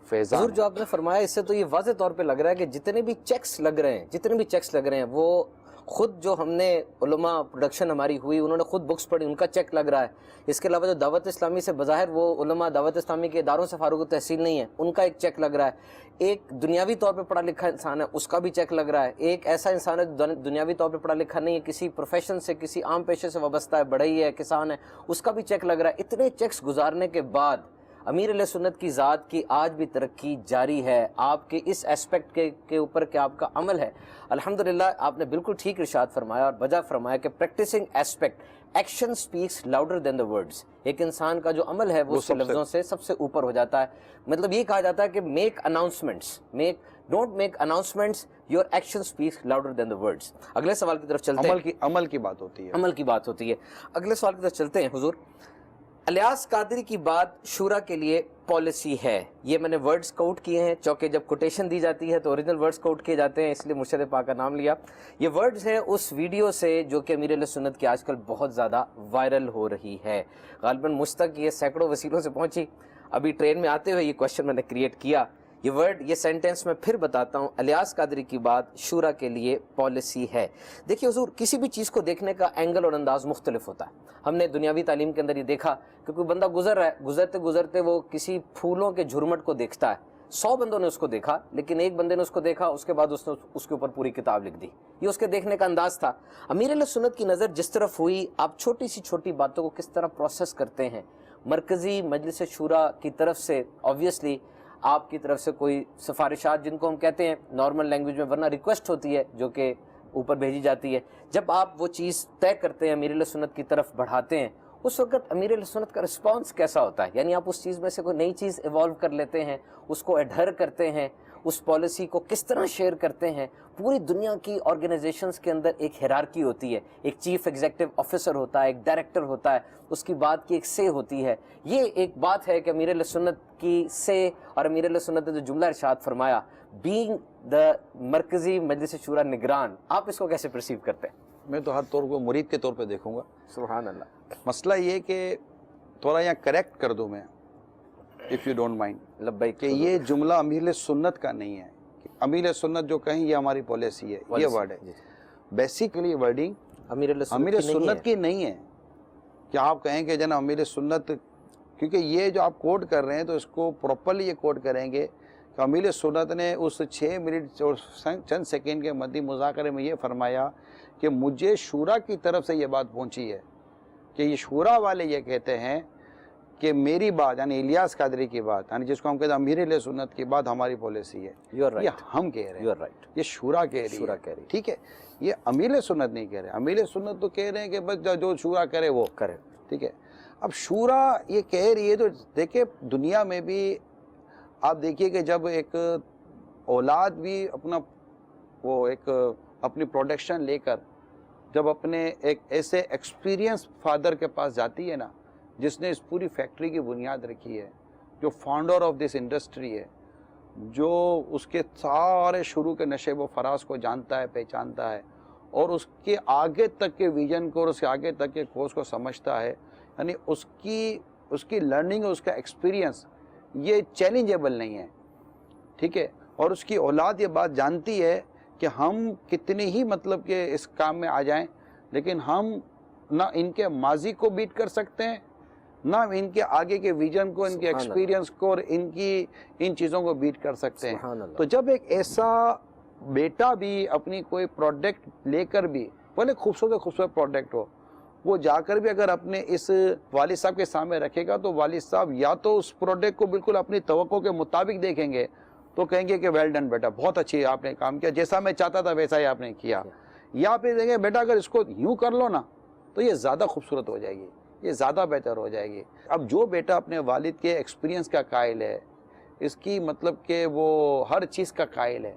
فیضان. حضور, جو آپ نے فرمایا اس سے تو یہ واضح طور پہ لگ رہا ہے کہ جتنے بھی چیکس لگ رہے ہیں وہ خود جو ہم نے علماء پروڈکشن ہماری ہوئی انہوں نے خود بکس پڑھی، ان کا چیک لگ رہا ہے. اس کے علاوہ جو دعوت اسلامی سے بظاہر وہ علماء دعوت اسلامی کے اداروں سے فارغ التحصیل نہیں ہے، ان کا ایک چیک لگ رہا ہے. ایک دنیاوی طور پہ پڑھا لکھا انسان ہے، اس کا بھی چیک لگ رہا ہے. ایک ایسا انسان ہے جو دنیاوی طور پہ پڑھا لکھا نہیں ہے، کسی پروفیشن سے کسی عام پیشے سے وابستہ ہے، بڑھئی ہے، کسان ہے، اس کا بھی چیک لگ رہا ہے. اتنے چیکس گزارنے کے بعد امیر علیہ سنت کی ذات کی آج بھی ترقی جاری ہے. آپ کے اس اسپیکٹ کے اوپر کہ آپ کا عمل ہے، الحمدللہ آپ نے بالکل ٹھیک ارشاد فرمایا اور وجہ فرمایا کہ practising aspect action speaks louder than the words. ایک انسان کا جو عمل ہے وہ اس کے لفظوں سے سب سے اوپر ہو جاتا ہے. مطلب یہ کہا جاتا ہے کہ don't make announcements, your action speaks louder than the words. اگلے سوال کی طرف چلتے ہیں. عمل کی بات ہوتی ہے، عمل کی بات ہوتی ہے. اگلے سوال کی طرف چلتے ہیں. حضور، الیاس قادری کی بات شورا کے لیے پالیسی ہے. یہ میں نے ورڈز کوٹ کیے ہیں، چونکہ جب کوٹیشن دی جاتی ہے تو اوریجنل ورڈز کوٹ کیے جاتے ہیں، اس لیے مرشد پاک کا نام لیا. یہ ورڈز ہیں اس ویڈیو سے جو کہ امیر علیہ سنت کی آج کل بہت زیادہ وائرل ہو رہی ہے. غالباً مجھ تک یہ سینکڑوں وسیلوں سے پہنچی. ابھی ٹرین میں آتے ہوئے یہ کوشچن میں نے کریٹ کیا. یہ ورڈ، یہ سینٹنس میں پھر بتاتا ہوں. الیاس قادری کی بات شورا کے لیے پالیسی ہے. دیکھیے حضور، کسی بھی چیز کو دیکھنے کا اینگل اور انداز مختلف ہوتا ہے. ہم نے دنیاوی تعلیم کے اندر یہ دیکھا کہ کوئی بندہ گزر رہا ہے، گزرتے گزرتے وہ کسی پھولوں کے جھرمٹ کو دیکھتا ہے. 100 بندوں نے اس کو دیکھا، لیکن ایک بندے نے اس کو دیکھا، اس کے بعد اس نے اس کے اوپر پوری کتاب لکھ دی. یہ اس کے دیکھنے کا انداز تھا. امیر علیہ سنت کی نظر جس طرف ہوئی، آپ چھوٹی سی چھوٹی باتوں کو کس طرح پروسیس کرتے ہیں. مرکزی مجلس شورا کی طرف سے آبویسلی آپ کی طرف سے کوئی سفارشات، جن کو ہم کہتے ہیں نارمل لینگویج میں، ورنہ ریکویسٹ ہوتی ہے جو کہ اوپر بھیجی جاتی ہے. جب آپ وہ چیز طے کرتے ہیں، امیر علیہ سنت کی طرف بڑھاتے ہیں، اس وقت امیر علیہ سنت کا رسپانس کیسا ہوتا ہے؟ یعنی آپ اس چیز میں سے کوئی نئی چیز ایوالو کر لیتے ہیں، اس کو ایڈھر کرتے ہیں، اس پالیسی کو کس طرح شیئر کرتے ہیں؟ پوری دنیا کی آرگنائزیشنز کے اندر ایک ہیرارکی ہوتی ہے، ایک چیف ایگزیکٹو آفیسر ہوتا ہے، ایک ڈائریکٹر ہوتا ہے، اس کی بات کی ایک سے ہوتی ہے. یہ ایک بات ہے کہ امیر علیہ سنت کی سے، اور امیر علیہ سنت نے جو جملہ ارشاد فرمایا، بینگ دا مرکزی مجلس شورا نگران، آپ اس کو کیسے پرسیو کرتے ہیں؟ میں تو ہر طور کو مرید کے طور پہ دیکھوں گا. سبحان اللہ. مسئلہ یہ کہ تھوڑا یہاں کریکٹ کر دوں میں، اف یو ڈونٹ مائنڈ. لبیک. کہ یہ جملہ امیر سنت کا نہیں ہے. امیر سنت جو کہیں یہ ہماری پالیسی ہے، یہ ورڈ ہے. بیسیکلی ورڈنگ امیر سنت کی نہیں ہے کہ آپ کہیں کہ جناب امیر سنت، کیونکہ یہ جو آپ کوٹ کر رہے ہیں تو اس کو پراپرلی یہ کوٹ کریں گے کہ امیر سنت نے اس 6 منٹ اور چند سیکنڈ کے مدی مذاکرے میں یہ فرمایا کہ مجھے شورا کی طرف سے یہ بات پہنچی ہے کہ یہ شورا والے یہ کہتے ہیں کہ میری بات، یعنی الیاس قادری کی بات، یعنی جس کو ہم کہتے ہیں امیر علیہ سنت کی بات ہماری پالیسی ہے. یہ ہم کہہ رہے ہیں، یہ شورا کہہ رہی ہے. ٹھیک ہے، یہ امیر علیہ سنت نہیں کہہ رہے. امیر علیہ سنت تو کہہ رہے ہیں کہ بس جو شورا کرے وہ کرے. ٹھیک ہے، اب شورا یہ کہہ رہی ہے تو دیکھیں دنیا میں بھی آپ دیکھیے کہ جب ایک اولاد بھی اپنی پروڈکشن لے کر جب اپنے ایک ایسے ایکسپیرینس فادر کے پاس جاتی ہے نا، جس نے اس پوری فیکٹری کی بنیاد رکھی ہے، جو فاؤنڈر آف دس انڈسٹری ہے، جو اس کے سارے شروع کے نشیب و فراز کو جانتا ہے، پہچانتا ہے، اور اس کے آگے تک کے ویژن کو اور اس کے آگے تک کے کورس کو سمجھتا ہے. یعنی اس کی لرننگ اور اس کا ایکسپیرینس یہ چیلنجیبل نہیں ہے. ٹھیک ہے، اور اس کی اولاد یہ بات جانتی ہے کہ ہم کتنے ہی مطلب کہ اس کام میں آ جائیں، لیکن ہم نہ ان کے ماضی کو بیٹ کر سکتے ہیں، نہ ان کے آگے کے ویژن کو، ان کے ایکسپیرینس کو اور ان چیزوں کو بیٹ کر سکتے ہیں. تو جب ایک ایسا بیٹا بھی اپنی کوئی پروڈکٹ لے کر بھی، بھلے خوبصورت پروڈکٹ ہو، وہ جا کر بھی اگر اپنے اس والد صاحب کے سامنے رکھے گا تو والد صاحب یا تو اس پروڈکٹ کو بالکل اپنی توقع کے مطابق دیکھیں گے تو کہیں گے کہ ویل ڈن بیٹا، بہت اچھی آپ نے کام کیا، جیسا میں چاہتا تھا ویسا ہی آپ نے کیا. یا پھر دیکھیں بیٹا اگر اس کو یوں کر لو نا تو یہ زیادہ خوبصورت ہو جائے گی، یہ زیادہ بہتر ہو جائے گی. اب جو بیٹا اپنے والد کے ایکسپیرینس کا قائل ہے، اس کی مطلب کہ وہ ہر چیز کا قائل ہے،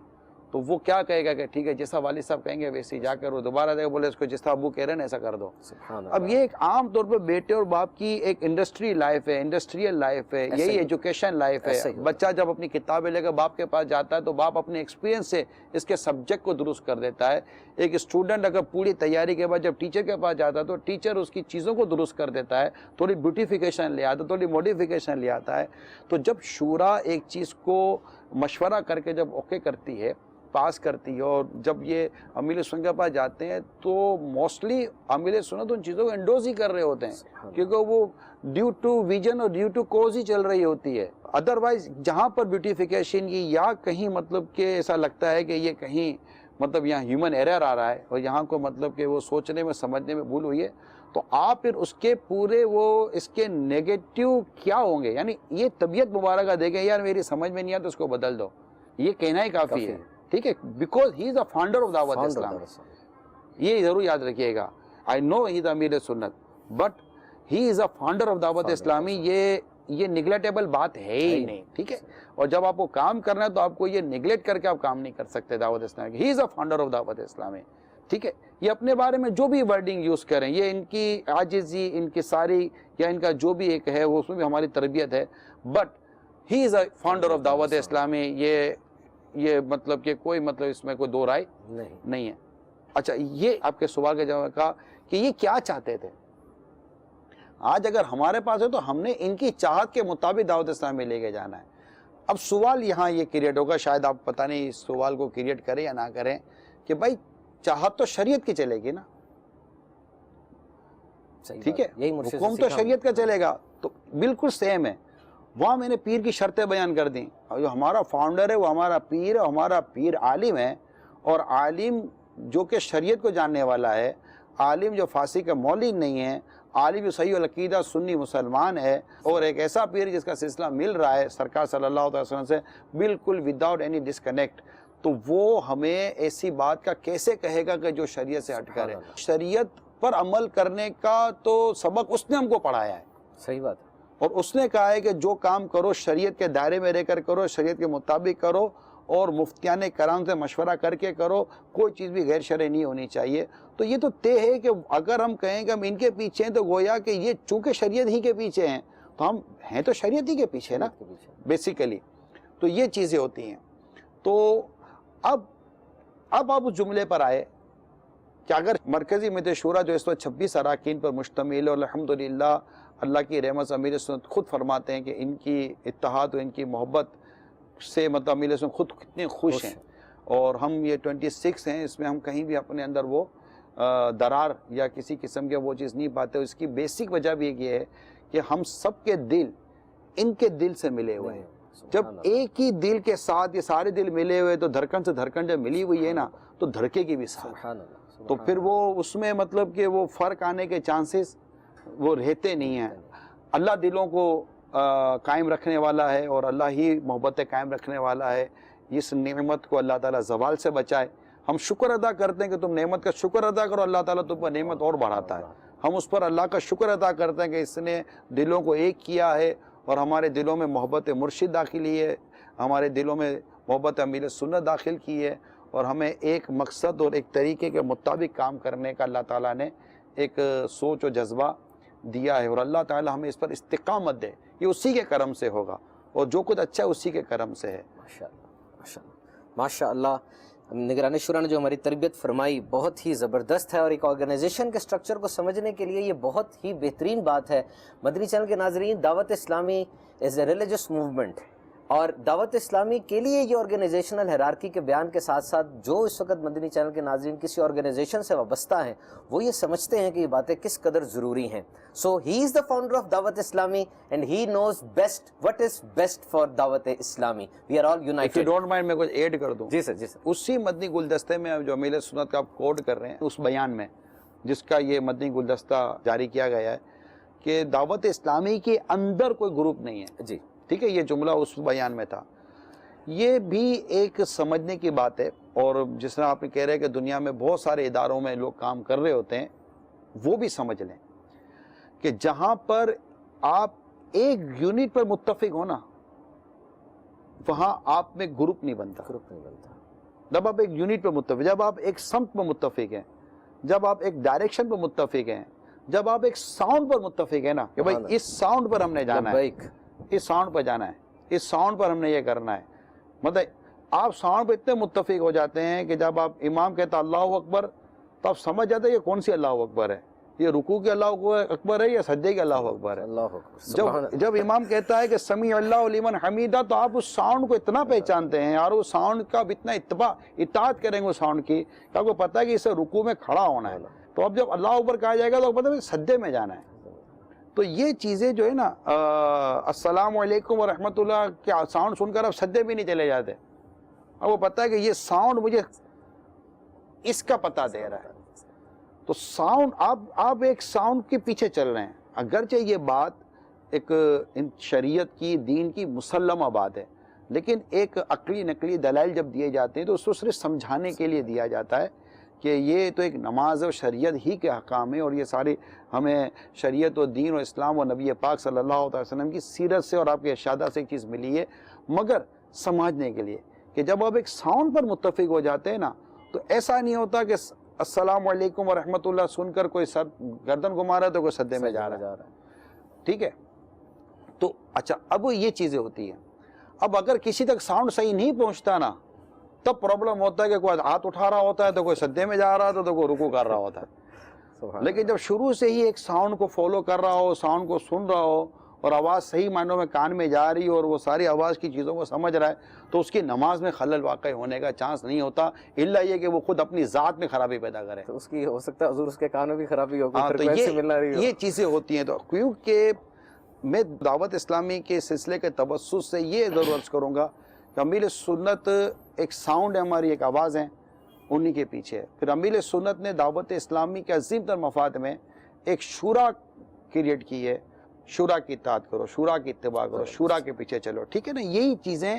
تو وہ کیا کہے گا کہ ٹھیک ہے جیسا والد صاحب کہیں گے ویسے جا کر وہ دوبارہ دے گا، بولے اس کو جس طرح ابو کہہ رہے ہیں ایسا کر دو. اب یہ ایک عام طور پہ بیٹے اور باپ کی ایک انڈسٹری لائف ہے، انڈسٹریل لائف ہے، یہی ایجوکیشن لائف ہے. بچہ جب اپنی کتابیں لے کر باپ کے پاس جاتا ہے تو باپ اپنے ایکسپیرینس سے اس کے سبجیکٹ کو درست کر دیتا ہے. ایک اسٹوڈنٹ اگر پوری تیاری کے بعد جب ٹیچر کے پاس جاتا ہے تو ٹیچر اس کی چیزوں کو درست کر دیتا ہے، تھوڑی بیوٹیفیکیشن لے آتا ہے، تھوڑی موڈیفیکیشن لے آتا ہے. تو جب شورا ایک چیز کو مشورہ کر کے جب اوکے کرتی ہے, پاس کرتی ہے, اور جب یہ امیل سنت کے پاس جاتے ہیں تو موسٹلی امیل سنت ان چیزوں کو انڈوز ہی کر رہے ہوتے ہیں, کیونکہ وہ ڈیو ٹو ویژن اور ڈیو ٹو کوز ہی چل رہی ہوتی ہے. ادروائز جہاں پر بیوٹیفیکیشن کی یا کہیں مطلب کہ ایسا لگتا ہے کہ یہ کہیں مطلب یہاں ہیومن ایرر آ رہا ہے اور یہاں کو مطلب کہ وہ سوچنے میں سمجھنے میں بھول ہوئی ہے, تو آپ پھر اس کے پورے وہ اس کے نیگیٹو کیا ہوں گے, یعنی یہ طبیعت مبارکہ دیکھیں یار میری سمجھ میں نہیں آتا, اس کو بدل دو, یہ کہنا ہی کافی ہے. ٹھیک ہے, because he is a founder of دعوت اسلام, یہ ضرور یاد رکھیے گا. آئی نو ہی از امیر سنت but he is a founder of Dawat اسلامی, یہ نگلیکٹیبل بات ہے ہی نہیں. ٹھیک ہے, اور جب آپ کو کام کرنا ہے تو آپ کو یہ نگلیکٹ کر کے آپ کام نہیں کر سکتے دعوت Islami. He is a founder of Dawat اسلامی. ٹھیک ہے, یہ اپنے بارے میں جو بھی ورڈنگ یوز کریں, یہ ان کی عاجزی, ان کی ساری یا ان کا جو بھی ایک ہے وہ اس میں بھی ہماری تربیت ہے, but he is a founder of Dawat اسلامی. یہ مطلب کہ کوئی مطلب اس میں کوئی دو رائے نہیں ہے. اچھا, یہ آپ کے سوال کا جواب کہا کہ یہ کیا چاہتے تھے. آج اگر ہمارے پاس ہے تو ہم نے ان کی چاہت کے مطابق دعوت اسلامی میں لے کے جانا ہے. اب سوال یہاں یہ کریٹ ہوگا, شاید آپ پتہ نہیں اس سوال کو کریٹ کریں یا نہ کریں, کہ بھائی چاہت تو شریعت کی چلے گی نا, ٹھیک ہے, حکم تو شریعت کا چلے گا, تو بالکل سیم ہے. وہاں میں نے پیر کی شرطیں بیان کر دیں, اور جو ہمارا فاؤنڈر ہے وہ ہمارا پیر ہے, ہمارا پیر عالم ہے, اور عالم جو کہ شریعت کو جاننے والا ہے, عالم جو فاسق کا مولوی نہیں ہے, عالم جو صحیح العقیدہ سنی مسلمان ہے, اور ایک ایسا پیر جس کا سلسلہ مل رہا ہے سرکار صلی اللہ علیہ وسلم سے بالکل وداؤٹ اینی ڈسکنیکٹ, تو وہ ہمیں ایسی بات کا کیسے کہے گا کہ جو شریعت سے ہٹ کر ہے. شریعت پر عمل کرنے کا تو سبق اس نے ہم کو پڑھایا ہے. صحیح بات ہے. اور اس نے کہا ہے کہ جو کام کرو شریعت کے دائرے میں رہ کر کرو, شریعت کے مطابق کرو, اور مفتیان کرام سے مشورہ کر کے کرو, کوئی چیز بھی غیر شرعی نہیں ہونی چاہیے. تو یہ تو طے ہے کہ اگر ہم کہیں کہ ہم ان کے پیچھے ہیں تو گویا کہ یہ چونکہ شریعت ہی کے پیچھے ہیں تو ہم ہیں تو شریعت ہی کے پیچھے نا بیسیکلی. تو یہ چیزیں ہوتی ہیں. تو اب آپ اس جملے پر آئے کہ اگر مرکزی کمیٹی شورا جو اس وقت 26 اراکین پر مشتمل ہے, اور الحمدللہ اللہ کی رحمت سے امیر سنت خود فرماتے ہیں کہ ان کی اتحاد و ان کی محبت سے مطلب امیر سنت خود کتنے خوش ہیں, اور ہم یہ 26 ہیں, اس میں ہم کہیں بھی اپنے اندر وہ درار یا کسی قسم کے وہ چیز نہیں پاتے. اس کی بیسک وجہ بھی یہ ہے کہ ہم سب کے دل ان کے دل سے ملے ہوئے ہیں. جب ایک ہی دل کے ساتھ یہ سارے دل ملے ہوئے تو دھڑکن سے دھڑکن جب ملی ہوئی ہے نا تو دھڑکے کی بھی ساتھ, تو پھر وہ اس میں مطلب کہ وہ فرق آنے کے چانسز وہ رہتے نہیں ہیں. اللہ دلوں کو قائم رکھنے والا ہے, اور اللہ ہی محبت قائم رکھنے والا ہے. اس نعمت کو اللہ تعالیٰ زوال سے بچائے. ہم شکر ادا کرتے ہیں کہ تم نعمت کا شکر ادا کرو, اللہ تعالیٰ تم پر نعمت اور بڑھاتا ہے. ہم اس پر اللہ کا شکر ادا کرتے ہیں کہ اس نے دلوں کو ایک کیا ہے, اور ہمارے دلوں میں محبت مرشد داخل کی ہے, ہمارے دلوں میں محبت امیر سنت داخل کی ہے, اور ہمیں ایک مقصد اور ایک طریقے کے مطابق کام کرنے کا اللہ تعالیٰ نے ایک سوچ و جذبہ دیا ہے. اور اللہ تعالیٰ ہمیں اس پر استقامت دے, یہ اسی کے کرم سے ہوگا, اور جو کچھ اچھا ہے اسی کے کرم سے ہے. ماشاء اللہ. نگران شورا نے جو ہماری تربیت فرمائی بہت ہی زبردست ہے, اور ایک آرگنائزیشن کے سٹرکچر کو سمجھنے کے لیے یہ بہت ہی بہترین بات ہے. مدنی چینل کے ناظرین, دعوت Islami is a religious movement, اور دعوت اسلامی کے لیے یہ آرگنائزیشنل ہیرارکی کے بیان کے ساتھ ساتھ جو اس وقت مدنی چینل کے ناظرین کسی آرگنائزیشن سے وابستہ ہیں وہ یہ سمجھتے ہیں کہ یہ باتیں کس قدر ضروری ہیں. سو ہی is the founder of Dawat Islami and he knows best what is best for Dawat Islami. We are all united. If you don't mind میں کچھ ایڈ کر دوں. جی سر, جی سر. اسی مدنی گلدستے میں جو امیر سنت کا آپ کوڈ کر رہے ہیں اس بیان میں جس کا یہ مدنی گلدستہ جاری کیا گیا ہے کہ دعوت اسلامی کے اندر کوئی گروپ نہیں ہے. جی ٹھیک ہے, یہ جملہ اس بیان میں تھا. یہ بھی ایک سمجھنے کی بات ہے, اور جس طرح آپ نے کہہ رہے ہیں کہ دنیا میں بہت سارے اداروں میں لوگ کام کر رہے ہوتے ہیں, وہ بھی سمجھ لیں کہ جہاں پر آپ ایک یونٹ پر متفق ہو نا وہاں آپ میں گروپ نہیں بنتا. جب آپ ایک یونٹ پر متفق, جب آپ ایک سمت پر متفق ہیں, جب آپ ایک ڈائریکشن پر متفق ہیں, جب آپ ایک ساؤنڈ پر متفق ہیں نا کہ بھائی اس ساؤنڈ پر ہم نے جانا ہے, اس ساؤنڈ پر جانا ہے, اس ساؤنڈ پر ہم نے یہ کرنا ہے. مطلب آپ ساؤنڈ پہ اتنے متفق ہو جاتے ہیں کہ جب آپ امام کہتا اللہ اکبر تو آپ سمجھ جاتے ہیں یہ کون سی اللہ اکبر ہے. یہ رکوع کے اللہ اکبر ہے یا سجدے کے اللہ اکبر ہے؟ اللہ اکبر. جب امام کہتا ہے کہ سمیع اللہ لمن حمیدہ تو آپ اس ساؤنڈ کو اتنا پہچانتے ہیں اور اس ساؤنڈ کا اتنا اطاعت کریں گے اس ساؤنڈ کی کہ آپ کو پتہ ہے کہ اسے رکوع میں کھڑا ہونا ہے. تو اب جب اللہ اکبر کہا جائے گا تو پتہ ہے سجدے میں جانا ہے. تو یہ چیزیں جو ہے نا السلام علیکم ورحمۃ اللہ کے ساؤنڈ سن کر اب سجدے بھی نہیں چلے جاتے. اب وہ پتہ ہے کہ یہ ساؤنڈ مجھے اس کا پتہ دے رہا ہے. تو ساؤنڈ آپ ایک ساؤنڈ کے پیچھے چل رہے ہیں. اگرچہ یہ بات ایک شریعت کی دین کی مسلمہ بات ہے، لیکن ایک عقلی نقلی دلائل جب دیے جاتے ہیں تو اس کو صرف سمجھانے کے لیے دیا جاتا ہے کہ یہ تو ایک نماز اور شریعت ہی کے احکام ہیں، اور یہ ساری ہمیں شریعت و دین و اسلام و نبی پاک صلی اللہ علیہ وسلم کی سیرت سے اور آپ کے ارشادات سے ایک چیز ملی ہے. مگر سمجھنے کے لیے کہ جب آپ ایک ساؤنڈ پر متفق ہو جاتے ہیں نا تو ایسا نہیں ہوتا کہ السلام علیکم ورحمۃ اللہ سن کر کوئی سر گردن گھما رہا ہے تو کوئی سجدے میں جا رہا ہے. ٹھیک ہے. تو اچھا اب یہ چیزیں ہوتی ہیں. اب اگر کسی تک ساؤنڈ صحیح نہیں پہنچتا نا تب پرابلم ہوتا ہے کہ کوئی ہاتھ اٹھا رہا ہوتا ہے تو کوئی سجدے میں جا رہا تو کوئی رکوع کر رہا ہوتا ہے. لیکن جب شروع سے ہی ایک ساؤنڈ کو فالو کر رہا ہو، ساؤنڈ کو سن رہا ہو اور آواز صحیح معنوں میں کان میں جا رہی ہو اور وہ ساری آواز کی چیزوں کو سمجھ رہا ہے تو اس کی نماز میں خلل واقع ہونے کا چانس نہیں ہوتا، الا یہ کہ وہ خود اپنی ذات میں خرابی پیدا کرے. تو اس کی ہو سکتا ہے حضور اس کے کانوں بھی خرابی ہو. تو یہ چیزیں ہوتی ہیں. تو کیونکہ میں دعوت اسلامی کے سلسلے کے توسط سے یہ ضرور عرض کروں گا کہ امیل سنت ایک ساؤنڈ ہے، ہماری ایک آواز ہے، انہی کے پیچھے. پھر امیل سنت نے دعوت اسلامی کے عظیم تر مفاد میں ایک شورا کریٹ کی ہے. شورا کی اطاعت کرو، شورا کی اتباع کرو، شورا کے پیچھے چلو. ٹھیک ہے نا. یہی چیزیں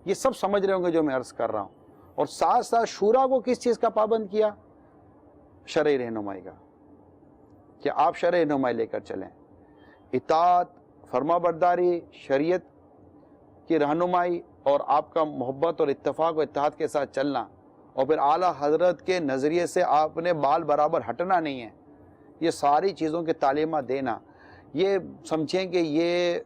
یہ سب سمجھ رہے ہوں گے جو میں عرض کر رہا ہوں. اور ساتھ ساتھ شورا کو کس چیز کا پابند کیا؟ شرعی رہنمائی کا، کہ آپ شرعی رہنمائی لے کر چلیں. اطاعت، فرما برداری، شریعت کی رہنمائی اور آپ کا محبت اور اتفاق و اتحاد کے ساتھ چلنا، اور پھر اعلیٰ حضرت کے نظریے سے آپ نے بال برابر ہٹنا نہیں ہے. یہ ساری چیزوں کے تعلیمات دینا، یہ سمجھیں کہ یہ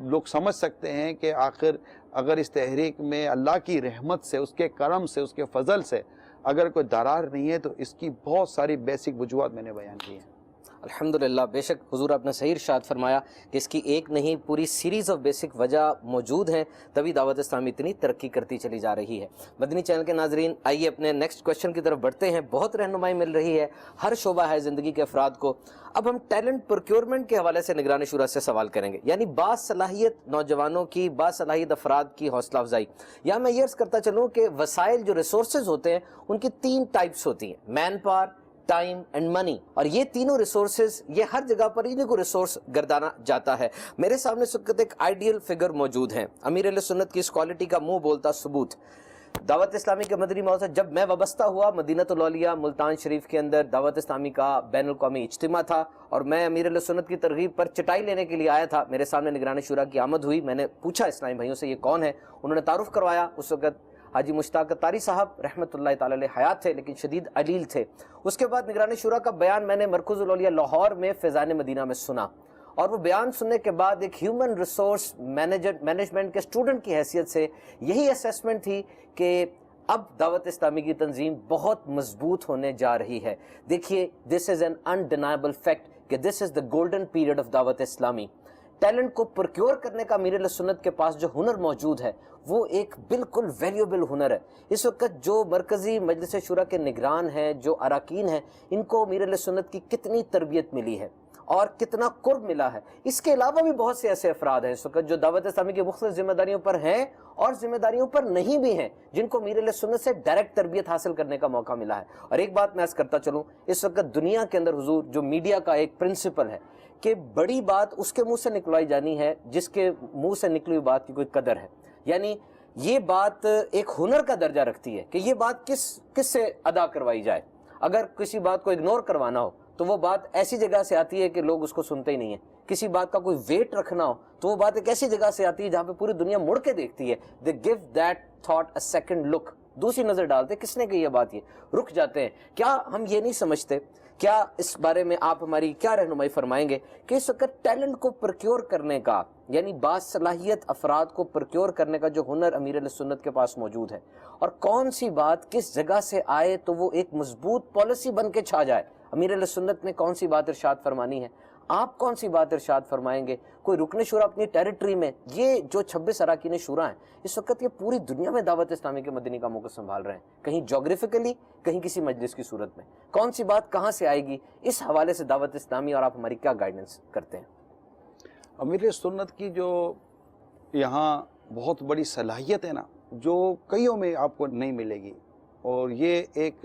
لوگ سمجھ سکتے ہیں کہ آخر اگر اس تحریک میں اللہ کی رحمت سے، اس کے کرم سے، اس کے فضل سے اگر کوئی درار نہیں ہے تو اس کی بہت ساری بیسک وجوہات میں نے بیان کی ہیں. الحمدللہ. بے شک حضور آپ نے صحیح ارشاد فرمایا کہ اس کی ایک نہیں پوری سیریز آف بیسک وجہ موجود ہیں، تبھی دعوت اسلامی اتنی ترقی کرتی چلی جا رہی ہے. مدنی چینل کے ناظرین، آئیے اپنے نیکسٹ کویشچن کی طرف بڑھتے ہیں. بہت رہنمائی مل رہی ہے ہر شعبہ ہے زندگی کے افراد کو. اب ہم ٹیلنٹ پروکیورمنٹ کے حوالے سے نگران شورا سے سوال کریں گے، یعنی باصلاحیت نوجوانوں کی، باصلاحیت افراد کی حوصلہ افزائی. یا میں یہ عرض کرتا چلوں کہ وسائل جو ریسورسز ہوتے ہیں ان کی 3 ٹائپس ہوتی ہیں: man power, time and money. اور یہ تینوں ریسورسز یہ ہر جگہ پر انہیں کو ریسورس گردانا جاتا ہے. میرے سامنے اس وقت ایک آئیڈیل فگر موجود ہیں، امیر اہل سنت کی اس کوالٹی کا منہ بولتا ثبوت. دعوت اسلامی کے مدنی ماحول سے جب میں وابستہ ہوا، مدینہ الاولیاء ملتان شریف کے اندر دعوت اسلامی کا بین الاقوامی اجتماع تھا اور میں امیر اہل سنت کی ترغیب پر چٹائی لینے کے لیے آیا تھا. میرے سامنے نگران شورا کی آمد ہوئی. میں نے پوچھا اسلامی بھائیوں سے یہ کون ہے، انہوں نے تعارف کروایا. اس وقت حاجی مشتاق قطاری صاحب رحمۃ اللہ تعالی علیہ حیات تھے لیکن شدید علیل تھے. اس کے بعد نگران شورا کا بیان میں نے مرکز الاولیاء لاہور میں فیضان مدینہ میں سنا، اور وہ بیان سننے کے بعد ایک ہیومن ریسورس مینجمنٹ کے اسٹوڈنٹ کی حیثیت سے یہی اسیسمنٹ تھی کہ اب دعوت اسلامی کی تنظیم بہت مضبوط ہونے جا رہی ہے. دیکھیے، دس از این انڈینائبل فیکٹ کہ دس از دا گولڈن پیریڈ آف دعوت اسلامی. ٹیلنٹ کو پروکیور کرنے کا امیر اہل سنت کے پاس جو ہنر موجود ہے وہ ایک بالکل ویلیوبل ہنر ہے. اس وقت جو مرکزی مجلس شورا کے نگران ہیں، جو اراکین ہیں، ان کو امیر اہل سنت کی کتنی تربیت ملی ہے اور کتنا قرب ملا ہے. اس کے علاوہ بھی بہت سے ایسے افراد ہیں اس وقت جو دعوت اسلامی کی مختلف ذمہ داریوں پر ہیں اور ذمہ داریوں پر نہیں بھی ہیں، جن کو امیر اہل سنت سے ڈائریکٹ تربیت حاصل کرنے کا موقع ملا ہے. اور ایک بات میں عرض کرتا چلوں، اس وقت دنیا کے اندر حضور جو میڈیا کا ایک پرنسپل ہے کہ بڑی بات اس کے منہ سے نکلوائی جانی ہے جس کے منہ سے نکلی ہوئی بات کی کوئی قدر ہے. یعنی یہ بات ایک ہنر کا درجہ رکھتی ہے کہ یہ بات کس سے ادا کروائی جائے. اگر کسی بات کو اگنور کروانا ہو تو وہ بات ایسی جگہ سے آتی ہے کہ لوگ اس کو سنتے ہی نہیں ہیں. کسی بات کا کوئی ویٹ رکھنا ہو تو وہ بات ایک ایسی جگہ سے آتی ہے جہاں پہ پوری دنیا مڑ کے دیکھتی ہے. They gave that thought a second look, دوسری نظر ڈالتے کس نے کہی یہ بات، یہ رک جاتے ہیں. کیا ہم یہ نہیں سمجھتے؟ کیا اس بارے میں آپ ہماری کیا رہنمائی فرمائیں گے کہ اس وقت ٹیلنٹ کو پروکیور کرنے کا، یعنی باصلاحیت افراد کو پروکیور کرنے کا جو ہنر امیر اہل سنت کے پاس موجود ہے، اور کون سی بات کس جگہ سے آئے تو وہ ایک مضبوط پالیسی بن کے چھا جائے؟ امیر اہل سنت نے کون سی بات ارشاد فرمانی ہے، آپ کون سی بات ارشاد فرمائیں گے؟ کوئی رکن شورا اپنی ٹیریٹری میں، یہ جو 26 اراکین شورا ہیں اس وقت یہ پوری دنیا میں دعوت اسلامی کے مدنی کاموں کو سنبھال رہے ہیں، کہیں جغرافیکلی، کہیں کسی مجلس کی صورت میں، کون سی بات کہاں سے آئے گی؟ اس حوالے سے دعوت اسلامی اور آپ ہماری کیا گائیڈنس کرتے ہیں؟ امیر سنت کی جو یہاں بہت بڑی صلاحیت ہے نا، جو کئیوں میں آپ کو نہیں ملے گی، اور یہ ایک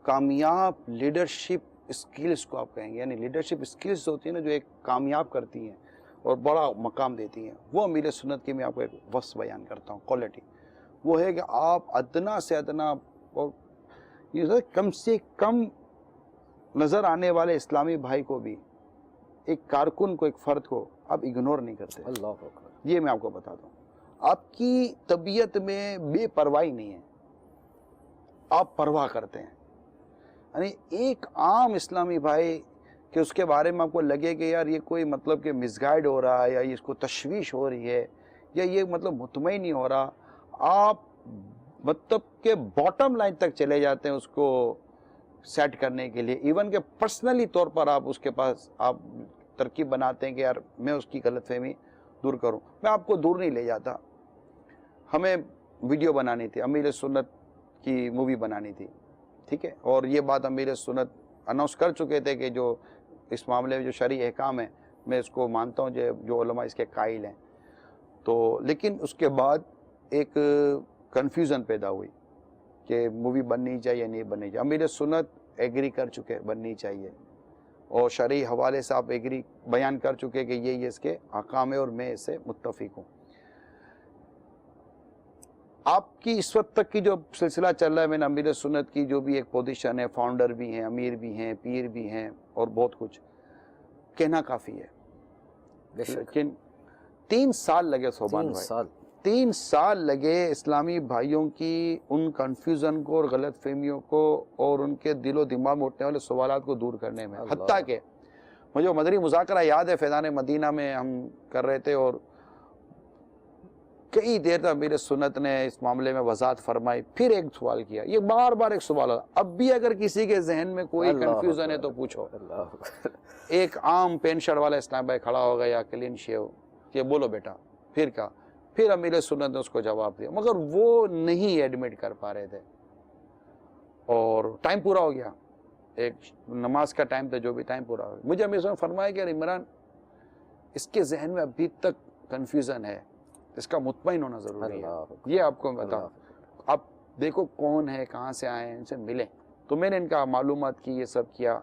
کامیاب لیڈرشپ اسکلز کو آپ کہیں گے، یعنی لیڈرشپ اسکلز ہوتی ہیں نا جو ایک کامیاب کرتی ہیں اور بڑا مقام دیتی ہیں، وہ امیر سنت کی میں آپ کو ایک وصف بیان کرتا ہوں، کوالٹی وہ ہے کہ آپ ادنا سے ادنا اور یہ کم سے کم نظر آنے والے اسلامی بھائی کو بھی، ایک کارکن کو، ایک فرد کو آپ اگنور نہیں کرتے۔ اللہ اکبر۔ یہ میں آپ کو بتاتا ہوں، آپ کی طبیعت میں بے پرواہی نہیں ہے، آپ پرواہ کرتے ہیں۔ یعنی ایک عام اسلامی بھائی کہ اس کے بارے میں آپ کو لگے کہ یار یہ کوئی مطلب کہ مس گائیڈ ہو رہا ہے، یا اس کو تشویش ہو رہی ہے، یا یہ مطلب مطمئن نہیں ہو رہا، آپ مطلب کہ باٹم لائن تک چلے جاتے ہیں اس کو سیٹ کرنے کے لیے، ایون کہ پرسنلی طور پر آپ اس کے پاس آپ ترکیب بناتے ہیں کہ یار میں اس کی غلط فہمی دور کروں۔ میں آپ کو دور نہیں لے جاتا، ہمیں ویڈیو بنانی تھی، امیر سنت کی مووی بنانی تھی، ٹھیک ہے، اور یہ بات امیر سنت اناؤنس کر چکے تھے کہ جو اس معاملے میں جو شرعی احکام ہے میں اس کو مانتا ہوں جو علماء اس کے قائل ہیں، تو لیکن اس کے بعد ایک کنفیوژن پیدا ہوئی کہ مووی بننی چاہیے یا نہیں بننی چاہیے۔ امیر سنت ایگری کر چکے بننی چاہیے، اور شرعی حوالے سے آپ ایگری بیان کر چکے کہ یہ اس کے احکام ہے اور میں اس سے متفق ہوں۔ آپ کی اس وقت تک کی جو سلسلہ چل رہا ہے، میں نے امیر سنت کی جو بھی ایک پوزیشن ہے، فاؤنڈر بھی ہیں، امیر بھی ہیں، پیر بھی ہیں، اور بہت کچھ کہنا کافی ہے، لیکن 3 سال لگے صوبان بھائی، 3 سال لگے اسلامی بھائیوں کی ان کنفیوژن کو اور غلط فہمیوں کو اور ان کے دل و دماغ میں اٹھنے والے سوالات کو دور کرنے میں۔ حتیٰ کہ مجھے مدنی مذاکرہ یاد ہے، فیضان مدینہ میں ہم کر رہے تھے، اور کئی دیر تک امیر سنت نے اس معاملے میں وضاحت فرمائی، پھر ایک سوال کیا، یہ بار بار ایک سوال ہوگا، اب بھی اگر کسی کے ذہن میں کوئی کنفیوژن ہے تو پوچھو۔ ایک عام پین شرٹ والا اسلام بھائی کھڑا ہوگا یا کلین شیو کہ بولو بیٹا، پھر کہا، پھر امیر سنت نے اس کو جواب دیا، مگر وہ نہیں ایڈمٹ کر پا رہے تھے، اور ٹائم پورا ہو گیا، ایک نماز کا ٹائم تھا، جو بھی ٹائم پورا ہو گیا۔ مجھے امیر سنت فرمایا کہ عمران اس کے ذہن میں ابھی تک کنفیوژن ہے، اس کا مطمئن ہونا ضروری ہے، یہ آپ کو بتاؤ، آپ دیکھو کون ہے، کہاں سے آئے ہیں، ان سے ملیں۔ تو میں نے ان کا معلومات کی، یہ سب کیا،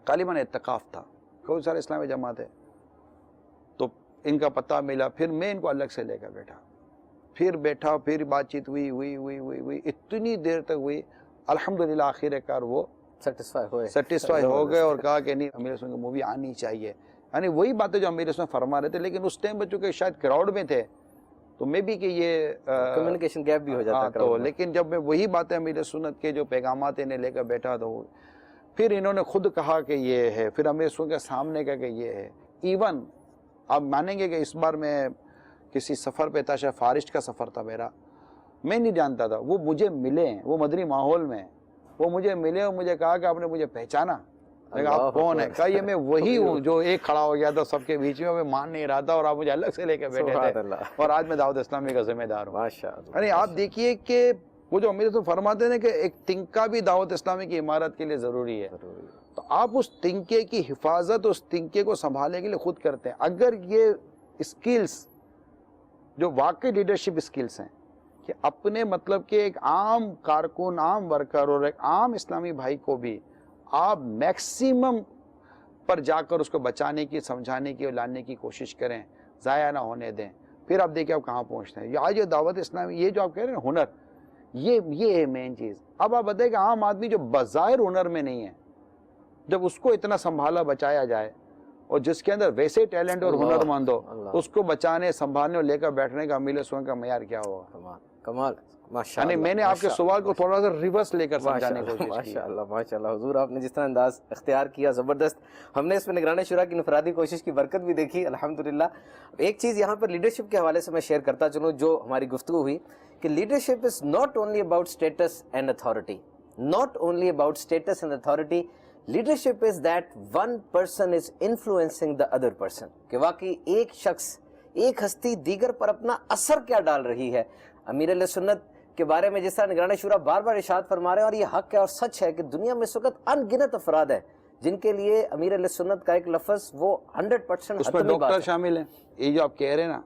غالباً اعتکاف تھا، بہت سارے اسلامی جماعت ہے، تو ان کا پتہ ملا، پھر میں ان کو الگ سے لے کر بیٹھا، پھر بات چیت ہوئی، اتنی دیر تک ہوئی، الحمدللہ آخر کار وہ سیٹسفائی ہو گئے، اور کہا کہ نہیں امیر سنت کی مووی آنی چاہیے۔ یعنی وہی باتیں جو امیر سنت فرما رہے تھے، لیکن اس ٹائم بچوں کے شاید کراؤڈ میں تھے، تو میں بھی کہ یہ کمیونیکیشن گیپ بھی ہو جاتا تو، لیکن جب میں وہی باتیں امیر سنت کے جو پیغامات انہیں لے کر بیٹھا، تو پھر انہوں نے خود کہا کہ یہ ہے، پھر امیر سنت کے سامنے کہا کہ یہ ہے۔ ایون آپ مانیں گے کہ اس بار میں کسی سفر پہ تھا، شاید فارسٹ کا سفر تھا میرا، میں نہیں جانتا تھا، وہ مجھے ملے ہیں، وہ مدنی ماحول میں وہ مجھے ملے اور مجھے کہا کہ آپ نے مجھے پہچانا؟ میں کہا آپ کون ہے؟ کہا یہ میں وہی ہوں جو ایک کھڑا ہو گیا تھا سب کے بیچ میں مان نہیں رہا تھا، اور آپ مجھے الگ سے لے کے بیٹھے تھے، اور آج میں دعوت اسلامی کا ذمہ دار ہوں۔ یعنی آپ دیکھیے کہ وہ جو امیر صاحب فرماتے ہیں کہ ایک تنکا بھی دعوت اسلامی کی عمارت کے لیے ضروری ہے، تو آپ اس تنکے کی حفاظت، اس تنکے کو سنبھالنے کے لیے خود کرتے ہیں۔ اگر یہ اسکلز جو واقعی لیڈرشپ اسکلز ہیں کہ اپنے مطلب کہ ایک عام کارکن، عام ورکر اور ایک عام اسلامی بھائی کو بھی آپ میکسیمم پر جا کر اس کو بچانے کی، سمجھانے کی اور لانے کی کوشش کریں، ضائع نہ ہونے دیں، پھر آپ دیکھیں آپ کہاں پہنچتے ہیں۔ آج یہ دعوت اسلامی، یہ جو آپ کہہ رہے ہیں ہنر، یہ ہے مین چیز۔ اب آپ بتائیں کہ عام آدمی جو بظاہر ہنر میں نہیں ہے، جب اس کو اتنا سنبھالا بچایا جائے، اور جس کے اندر ویسے ٹیلنٹ اور ہنر مند ہو، اس کو بچانے، سنبھالنے اور لے کر بیٹھنے کا امیر سنت کا معیار کیا ہوگا؟ کمال، ماشاءاللہ۔ یعنی میں نے آپ کے سوال کو تھوڑا سا ریورس لے کر سمجھانے کی کوشش کی۔ ماشاءاللہ ماشاءاللہ، حضور آپ نے جس طرح انداز اختیار کیا زبردست، ہم نے اس میں نگران شورا کی انفرادی کوشش کی برکت بھی دیکھی الحمدللہ۔ ایک چیز یہاں پر لیڈرشپ کے حوالے سے میں شیئر کرتا چلوں، جو ہماری گفتگو ہوئی کہ leadership is not only about status and authority, not only about status and authority. Leadership is that one person is influencing the other person. کہ واقعی ایک شخص، ایک ہستی دیگر پر اپنا اثر کیا ڈال رہی ہے. امیر اہل سنت کے بارے میں جس طرح نگران شورا بار بار ارشاد فرما رہے ہیں، اور یہ حق ہے اور سچ ہے کہ دنیا میں اس وقت ان گنت افراد ہیں جن کے لیے امیر اہل سنت کا ایک لفظ وہ 100% اس میں ڈاکٹر شامل ہیں، یہ جو آپ کہہ رہے ہیں نا،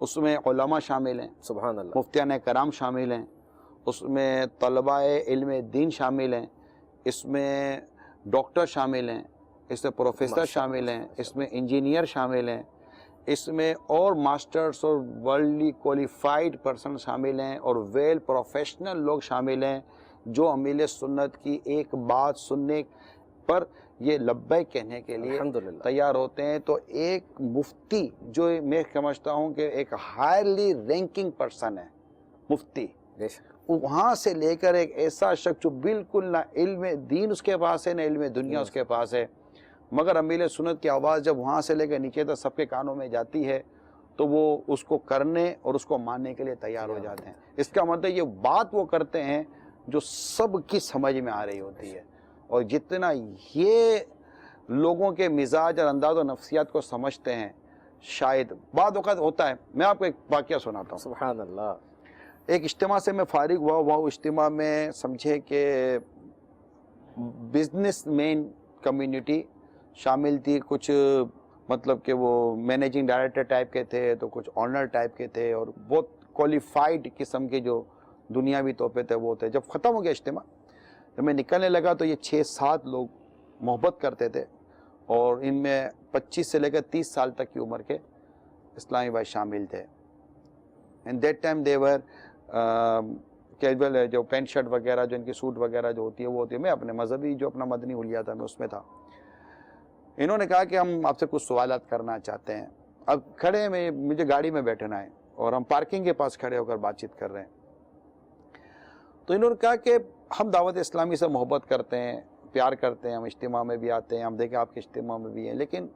اس میں علماء شامل ہیں، سبحان اللہ، مفتیان کرام شامل ہیں، اس میں طلباء علم دین شامل ہیں، اس میں ڈاکٹر شامل ہیں، اس میں پروفیسر شامل ہیں، اس میں انجینئر شامل ہیں، اس میں اور ماسٹرز اور ورلڈلی کوالیفائڈ پرسن شامل ہیں، اور ویل پروفیشنل لوگ شامل ہیں جو امیر سنت کی ایک بات سننے پر یہ لبیک کہنے کے لیے تیار ہوتے ہیں. تو ایک مفتی جو میں سمجھتا ہوں کہ ایک ہائیلی رینکنگ پرسن ہے، مفتی، وہاں سے لے کر ایک ایسا شخص جو بالکل نہ علم دین اس کے پاس ہے نہ علم دنیا اس کے پاس ہے، مگر امیر سنت کی آواز جب وہاں سے لے کر نیچے تک سب کے کانوں میں جاتی ہے تو وہ اس کو کرنے اور اس کو ماننے کے لیے تیار ہو جاتے ہیں. اس کا مطلب یہ بات وہ کرتے ہیں جو سب کی سمجھ میں آ رہی ہوتی ہے، اور جتنا یہ لوگوں کے مزاج اور انداز و نفسیات کو سمجھتے ہیں، شاید بعض اوقات ہوتا ہے. میں آپ کو ایک واقعہ سناتا ہوں. سبحان اللہ. ایک اجتماع سے میں فارغ ہوا، وہ اجتماع میں سمجھے کہ بزنس مین کمیونٹی شامل تھی، کچھ مطلب کہ وہ مینیجنگ ڈائریکٹر ٹائپ کے تھے، تو کچھ آنر ٹائپ کے تھے، اور بہت کوالیفائڈ قسم کے جو دنیاوی طور پہ تھے وہ تھے. جب ختم ہو گیا اجتماع، جب میں نکلنے لگا تو یہ 6-7 لوگ محبت کرتے تھے، اور ان میں 25 سے لے کر 30 سال تک کی عمر کے اسلامی بھائی شامل تھے. And that time they were casual, جو پینٹ شرٹ وغیرہ جو ان کی سوٹ وغیرہ جو ہوتی ہے وہ ہوتی ہے. میں اپنے مذہبی جو اپنا مدنی حلیہ تھا میں اس میں تھا. انہوں نے کہا کہ ہم آپ سے کچھ سوالات کرنا چاہتے ہیں. اب کھڑے ہیں، مجھے گاڑی میں بیٹھنا ہے اور ہم پارکنگ کے پاس کھڑے ہو کر بات چیت کر رہے ہیں. تو انہوں نے کہا کہ ہم دعوت اسلامی سے محبت کرتے ہیں، پیار کرتے ہیں، ہم اجتماع میں بھی آتے ہیں، ہم دیکھیں آپ کے اجتماع میں بھی ہیں، لیکن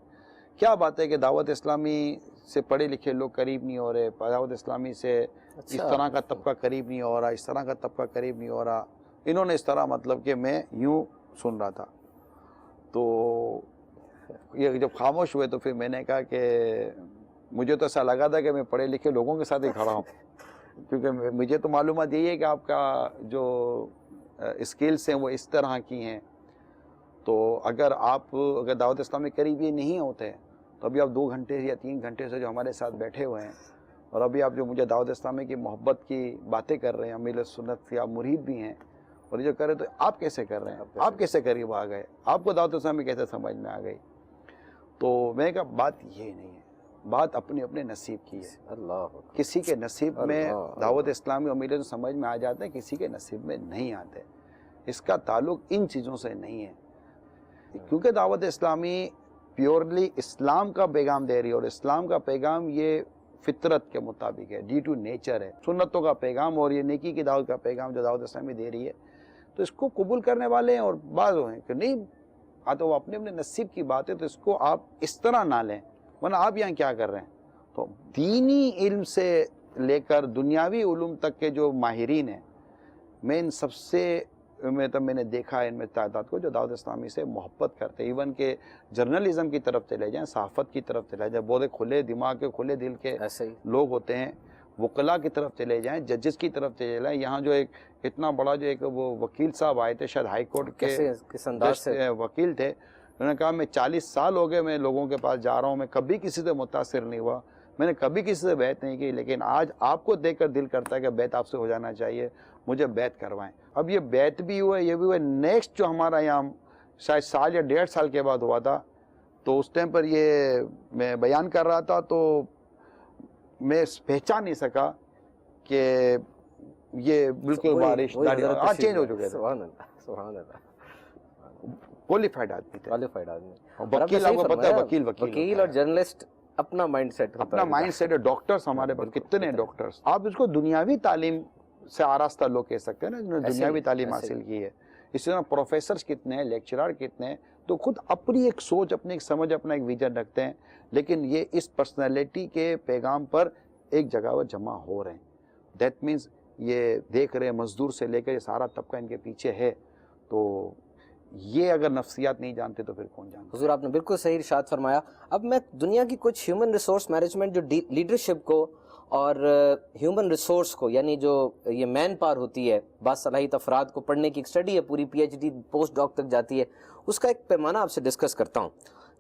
کیا بات ہے کہ دعوت اسلامی سے پڑھے لکھے لوگ قریب نہیں ہو رہے، دعوت اسلامی سے اس طرح کا طبقہ قریب نہیں ہو رہا، اس طرح کا طبقہ قریب نہیں ہو رہا. انہوں نے اس طرح مطلب کہ میں یوں سن رہا تھا. تو یہ جب خاموش ہوئے تو پھر میں نے کہا کہ مجھے تو ایسا لگا تھا کہ میں پڑھے لکھے لوگوں کے ساتھ ہی کھڑا ہوں، کیونکہ مجھے تو معلومات یہی ہے کہ آپ کا جو اسکلس ہیں وہ اس طرح کی ہیں. تو اگر دعوت اسلامی قریب یہ نہیں ہوتے تو ابھی آپ 2 گھنٹے یا 3 گھنٹے سے جو ہمارے ساتھ بیٹھے ہوئے ہیں، اور ابھی آپ جو مجھے دعوت اسلامی کی محبت کی باتیں کر رہے ہیں، امیر سنت کے آپ مرید بھی ہیں، اور یہ جو کر رہے تو آپ کیسے کر رہے ہیں، آپ کیسے قریب آ گئے، آپ کو دعوت اسلامی کیسے سمجھ میں آ گئی. تو میں کہا بات یہ نہیں ہے، بات اپنے اپنے نصیب کی ہے. اللہ، کسی کے نصیب میں دعوت اسلامی امیر سمجھ میں آ جاتے ہیں، کسی کے نصیب میں نہیں آتے. اس کا تعلق ان چیزوں سے نہیں ہے، کیونکہ دعوت اسلامی پیورلی اسلام کا پیغام دے رہی ہے، اور اسلام کا پیغام یہ فطرت کے مطابق ہے، ڈی ٹو نیچر ہے، سنتوں کا پیغام، اور یہ نیکی کی دعوت کا پیغام جو دعوت اسلامی دے رہی ہے. تو اس کو قبول کرنے والے ہیں، اور بعض ہیں کہ نہیں تو وہ اپنے اپنے نصیب کی بات ہے، تو اس کو آپ اس طرح نہ لیں، ورنہ آپ یہاں کیا کر رہے ہیں. تو دینی علم سے لے کر دنیاوی علوم تک کے جو ماہرین ہیں، میں ان سب سے میں نے دیکھا ان میں تعداد کو جو دعوت اسلامی سے محبت کرتے ہیں. ایون کہ جرنلزم کی طرف چلے جائیں، صحافت کی طرف چلے جائیں، بہت کھلے دماغ کے کھلے دل کے لوگ ہوتے ہیں، وکلاء کی طرف چلے جائیں، ججز کی طرف چلے جائیں. یہاں جو ایک اتنا بڑا جو ایک وہ وکیل صاحب آئے تھے، شاید ہائی کورٹ کے وکیل تھے، انہوں نے کہا میں 40 سال ہو گئے میں لوگوں کے پاس جا رہا ہوں، میں کبھی کسی سے متاثر نہیں ہوا، میں نے کبھی کسی سے بیعت نہیں کی، لیکن آج آپ کو دیکھ کر دل کرتا ہے کہ بیعت آپ سے ہو جانا چاہیے، مجھے بیعت کروائیں. اب یہ بیعت بھی ہوا، یہ بھی ہوا. نیکسٹ جو ہمارا یہاں شاید 1 یا 1.5 سال کے بعد ہوا تھا، تو اس ٹائم پر یہ میں بیان کر رہا تھا تو میں پہچان نہیں سکا کہ یہ بالکل بارش آج چینج ہو چکے تھے. کوالیفائڈ آدمی تھے، وکیل، آپ کو پتہ ہے وکیل اور جرنلسٹ اپنا مائنڈ سیٹ ہے. ڈاکٹرز ہمارے پاس کتنے ڈاکٹرز، آپ اس کو دنیاوی تعلیم سے آراستہ لوگ کہہ سکتے ہیں نا، جنہوں نے دنیاوی تعلیم حاصل کی ہے. اسی طرح پروفیسرز کتنے ہیں، لیکچرار کتنے ہیں، تو خود اپنی ایک سوچ، اپنی ایک سمجھ، اپنا ایک ویژن رکھتے ہیں، لیکن یہ اس پرسنالٹی کے پیغام پر ایک جگہ پر جمع ہو رہے ہیں. دیٹ مینز یہ دیکھ رہے ہیں مزدور سے لے کر یہ سارا طبقہ ان کے پیچھے ہے. تو یہ اگر نفسیات نہیں جانتے تو پھر کون جانتا؟ حضور آپ نے بالکل صحیح ارشاد فرمایا. اب میں دنیا کی کچھ ہیومن ریسورس مینجمنٹ جو لیڈرشپ کو اور ہیومن ریسورس کو یعنی جو یہ مین پاور ہوتی ہے باصلاحیت افراد کو پڑھنے کی ایک اسٹڈی ہے پوری پی ایچ ڈی پوسٹ ڈاک تک جاتی ہے, اس کا ایک پیمانہ آپ سے ڈسکس کرتا ہوں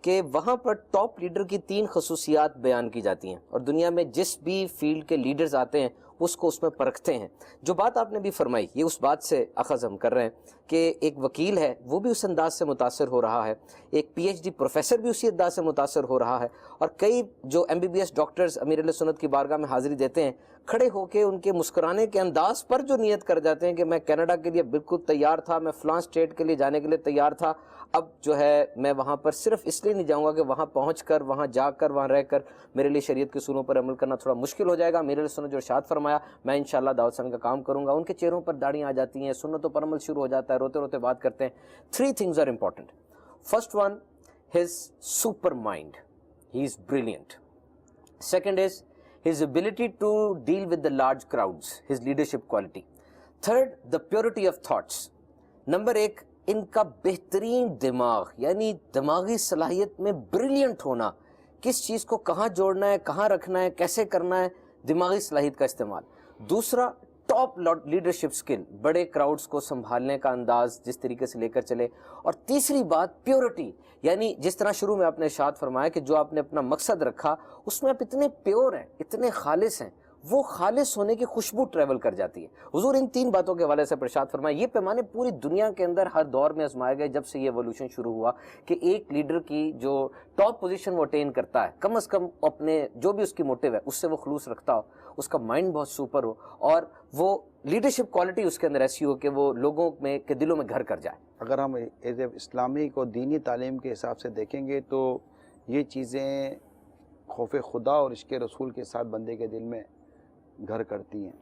کہ وہاں پر ٹاپ لیڈر کی 3 خصوصیات بیان کی جاتی ہیں اور دنیا میں جس بھی فیلڈ کے لیڈرز آتے ہیں اس کو اس میں پرکھتے ہیں. جو بات آپ نے بھی فرمائی یہ اس بات سے اخذ ہم کر رہے ہیں کہ ایک وکیل ہے وہ بھی اس انداز سے متاثر ہو رہا ہے, ایک پی ایچ ڈی پروفیسر بھی اسی انداز سے متاثر ہو رہا ہے, اور کئی جو M B B S doctors امیر علیہ سنت کی بارگاہ میں حاضری دیتے ہیں کھڑے ہو کے ان کے مسکرانے کے انداز پر جو نیت کر جاتے ہیں کہ میں کینیڈا کے لیے بالکل تیار تھا, میں فلاں اسٹیٹ کے لیے جانے کے لیے تیار تھا, اب جو ہے میں وہاں پر صرف اس لیے نہیں جاؤں گا کہ وہاں پہنچ کر وہاں جا کر وہاں رہ کر میرے لیے شریعت کے اصولوں پر عمل کرنا تھوڑا مشکل ہو جائے گا. میرے لیے سنت جو ارشاد فرمایا میں انشاءاللہ دعوت اسلامی کا کام کروں گا. ان کے چہروں پر داڑیاں آ جاتی ہیں, سنتوں پر عمل شروع ہو جاتا ہے, روتے روتے بات کرتے ہیں. 3 things are important. First one, his super mind. He is brilliant. Second is his ability to deal with the large crowds, his leadership quality. Third, the purity of thoughts. Number 1, ان کا بہترین دماغ یعنی دماغی صلاحیت میں بریلینٹ ہونا, کس چیز کو کہاں جوڑنا ہے, کہاں رکھنا ہے, کیسے کرنا ہے, دماغی صلاحیت کا استعمال. دوسرا ٹاپ لیڈرشپ سکل, بڑے کراؤڈز کو سنبھالنے کا انداز جس طریقے سے لے کر چلے. اور تیسری بات پیورٹی, یعنی جس طرح شروع میں آپ نے ارشاد فرمایا کہ جو آپ نے اپنا مقصد رکھا اس میں آپ اتنے پیور ہیں, اتنے خالص ہیں, وہ خالص ہونے کی خوشبو ٹریول کر جاتی ہے. حضور ان 3 باتوں کے حوالے سے ارشاد فرمایا. یہ پیمانے پوری دنیا کے اندر ہر دور میں آزمائے گئے جب سے یہ ایوولوشن شروع ہوا کہ ایک لیڈر کی جو ٹاپ پوزیشن وہ اٹین کرتا ہے کم از کم اپنے جو بھی اس کی موٹیو ہے اس سے وہ خلوص رکھتا ہو, اس کا مائنڈ بہت سپر ہو, اور وہ لیڈرشپ کوالٹی اس کے اندر ایسی ہو کہ وہ لوگوں میں کے دلوں میں گھر کر جائے. اگر ہم ایز اے اسلامی کو دینی تعلیم کے حساب سے دیکھیں گے تو یہ چیزیں خوف خدا اور عشق رسول کے ساتھ بندے کے دل میں گھر کرتی ہیں.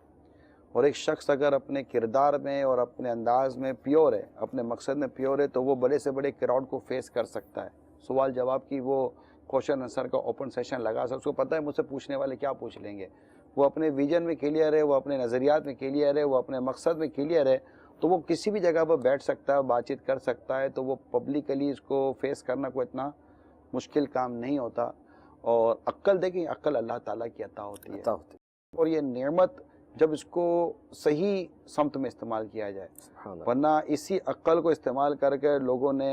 اور ایک شخص اگر اپنے کردار میں اور اپنے انداز میں پیور ہے, اپنے مقصد میں پیور ہے, تو وہ بڑے سے بڑے کراؤڈ کو فیس کر سکتا ہے. سوال جواب کی وہ کوشچن آنسر کا اوپن سیشن لگا سکتا, اس کو پتہ ہے مجھ سے پوچھنے والے کیا پوچھ لیں گے. وہ اپنے ویژن میں کلیئر ہے, وہ اپنے نظریات میں کلیئر ہے, وہ اپنے مقصد میں کلیئر ہے, تو وہ کسی بھی جگہ پر بیٹھ سکتا ہے, بات چیت کر سکتا ہے. تو وہ پبلکلی اس کو فیس کرنا کوئی اتنا مشکل کام نہیں ہوتا. اور عقل دیکھیں, عقل اللہ تعالیٰ کی عطا ہوتی ہے, اور یہ نعمت جب اس کو صحیح سمت میں استعمال کیا جائے, ورنہ اسی عقل کو استعمال کر کے لوگوں نے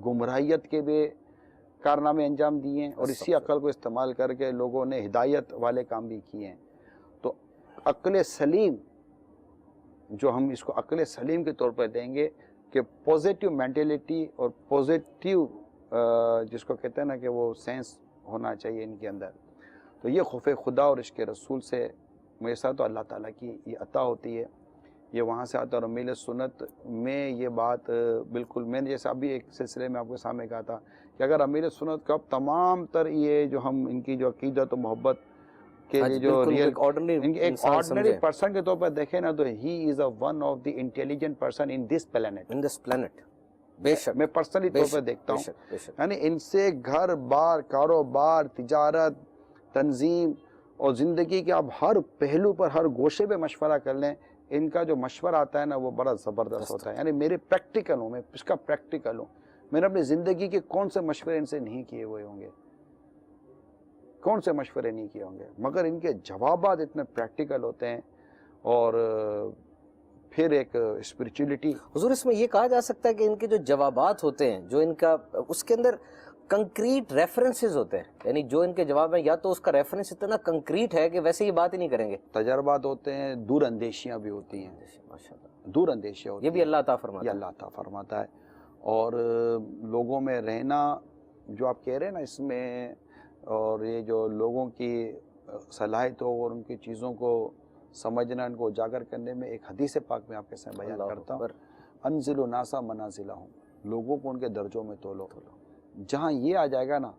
گمراہیت کے بھی کارنامے انجام دیے ہیں, اور اسی عقل کو استعمال کر کے لوگوں نے ہدایت والے کام بھی کیے ہیں. تو عقل سلیم, جو ہم اس کو عقل سلیم کے طور پر دیں گے کہ پوزیٹیو مینٹلٹی اور پوزیٹیو جس کو کہتے ہیں نا کہ وہ سینس ہونا چاہیے ان کے اندر, تو یہ خوف خدا اور عشق رسول سے میسا تو اللہ تعالیٰ کی یہ عطا ہوتی ہے, یہ وہاں سے آتا ہے. اور امیل سنت میں یہ بات بالکل, میں نے جیسا ابھی ایک سلسلے میں آپ کے سامنے کہا تھا کہ اگر امیل سنت کا تمام تر یہ جو ہم ان کی جو عقیدت و محبت کے لیے جو ریئل ایک آرڈنری پرسن کے طور پر دیکھیں نا, تو he is one of the intelligent person in this planet. بے شک میں پرسنلی طور پر دیکھتا ہوں, یعنی ان سے گھر بار, کاروبار, تجارت, تنظیم اور زندگی کے آپ ہر پہلو پر, ہر گوشے پہ مشورہ کر لیں, ان کا جو مشورہ آتا ہے نا وہ بڑا زبردست ہوتا ہے. یعنی میرے پریکٹیکل ہوں, میں اس کا پریکٹیکل ہوں, میں نے اپنی زندگی کے کون سے مشورے ان سے نہیں کیے ہوئے ہوں گے, کون سے مشورے نہیں کیے ہوں گے, مگر ان کے جوابات اتنے پریکٹیکل ہوتے ہیں. اور پھر ایک اسپریچولیٹی. حضور اس میں یہ کہا جا سکتا ہے کہ ان کے جو جوابات ہوتے ہیں, جو ان کا اس کے اندر کنکریٹ ریفرنسز ہوتے ہیں, یعنی جو ان کے جواب میں یا تو اس کا ریفرنس اتنا کنکریٹ ہے کہ ویسے ہی بات ہی نہیں کریں گے. تجربات ہوتے ہیں, دور اندیشیاں بھی ہوتی ہیں, ماشاءاللہ دور اندیشیاں ہوتی ہیں, یہ بھی اللہ عطا فرماتا ہے, یہ اللہ عطا فرماتا ہے. اور لوگوں میں رہنا جو آپ کہہ رہے ہیں نا اس میں, اور یہ جو لوگوں کی صلاحیتوں اور ان کی چیزوں کو سمجھنا, ان کو اجاگر کرنے میں, ایک حدیث پاک میں آپ کے سامنے بیان کرتا ہوں, انزلوا الناس منازلہم, لوگوں کو ان کے درجوں میں تولو. جہاں یہ آ جائے گا نا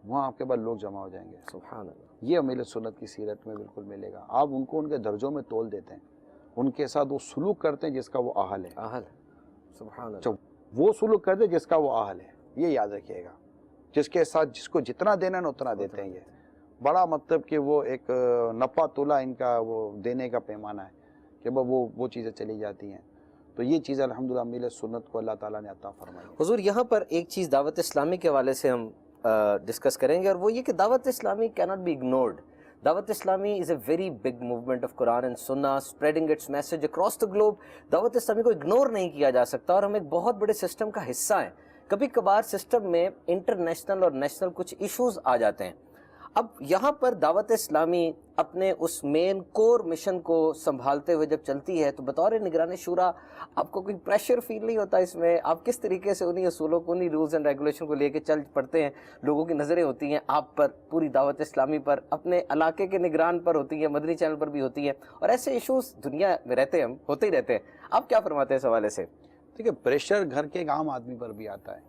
وہاں آپ کے بعد لوگ جمع ہو جائیں گے. سبحان اللہ, یہ امیل سنت کی سیرت میں بالکل ملے گا. آپ ان کو ان کے درجوں میں تول دیتے ہیں, ان کے ساتھ وہ سلوک کرتے ہیں جس کا وہ اہل ہے. سبحان اللہ, وہ سلوک کرتے ہیں جس کا وہ اہل ہے. یہ یاد رکھیے گا, جس کے ساتھ جس کو جتنا دینا نا اتنا دیتے ہیں. یہ بڑا مطلب کہ وہ ایک نپا تولا ان کا وہ دینے کا پیمانہ ہے کہ وہ چیزیں چلی جاتی ہیں. تو یہ چیز الحمدللہ میل سنت کو اللہ تعالیٰ نے عطا فرمائی ہے۔ حضور یہاں پر ایک چیز دعوت اسلامی کے حوالے سے ہم ڈسکس کریں گے، اور وہ یہ کہ دعوت اسلامی cannot be ignored. دعوت اسلامی is a very big movement of Quran and Sunnah spreading its message across the globe. دعوت اسلامی کو اگنور نہیں کیا جا سکتا، اور ہم ایک بہت بڑے سسٹم کا حصہ ہیں۔ کبھی کبھار سسٹم میں انٹرنیشنل اور نیشنل کچھ ایشوز آ جاتے ہیں۔ اب یہاں پر دعوت اسلامی اپنے اس مین کور مشن کو سنبھالتے ہوئے جب چلتی ہے تو بطور نگران شورا آپ کو کوئی پریشر فیل نہیں ہوتا اس میں؟ آپ کس طریقے سے انہی اصولوں کو، انہی رولز اینڈ ریگولیشن کو لے کے چل پڑتے ہیں؟ لوگوں کی نظریں ہوتی ہیں آپ پر، پوری دعوت اسلامی پر، اپنے علاقے کے نگران پر ہوتی ہیں، مدنی چینل پر بھی ہوتی ہیں، اور ایسے ایشوز دنیا میں رہتے ہیں، ہم ہوتے ہی رہتے ہیں۔ آپ کیا فرماتے ہیں اس حوالے سے؟ دیکھیے پریشر گھر کے ایک عام آدمی پر بھی آتا ہے،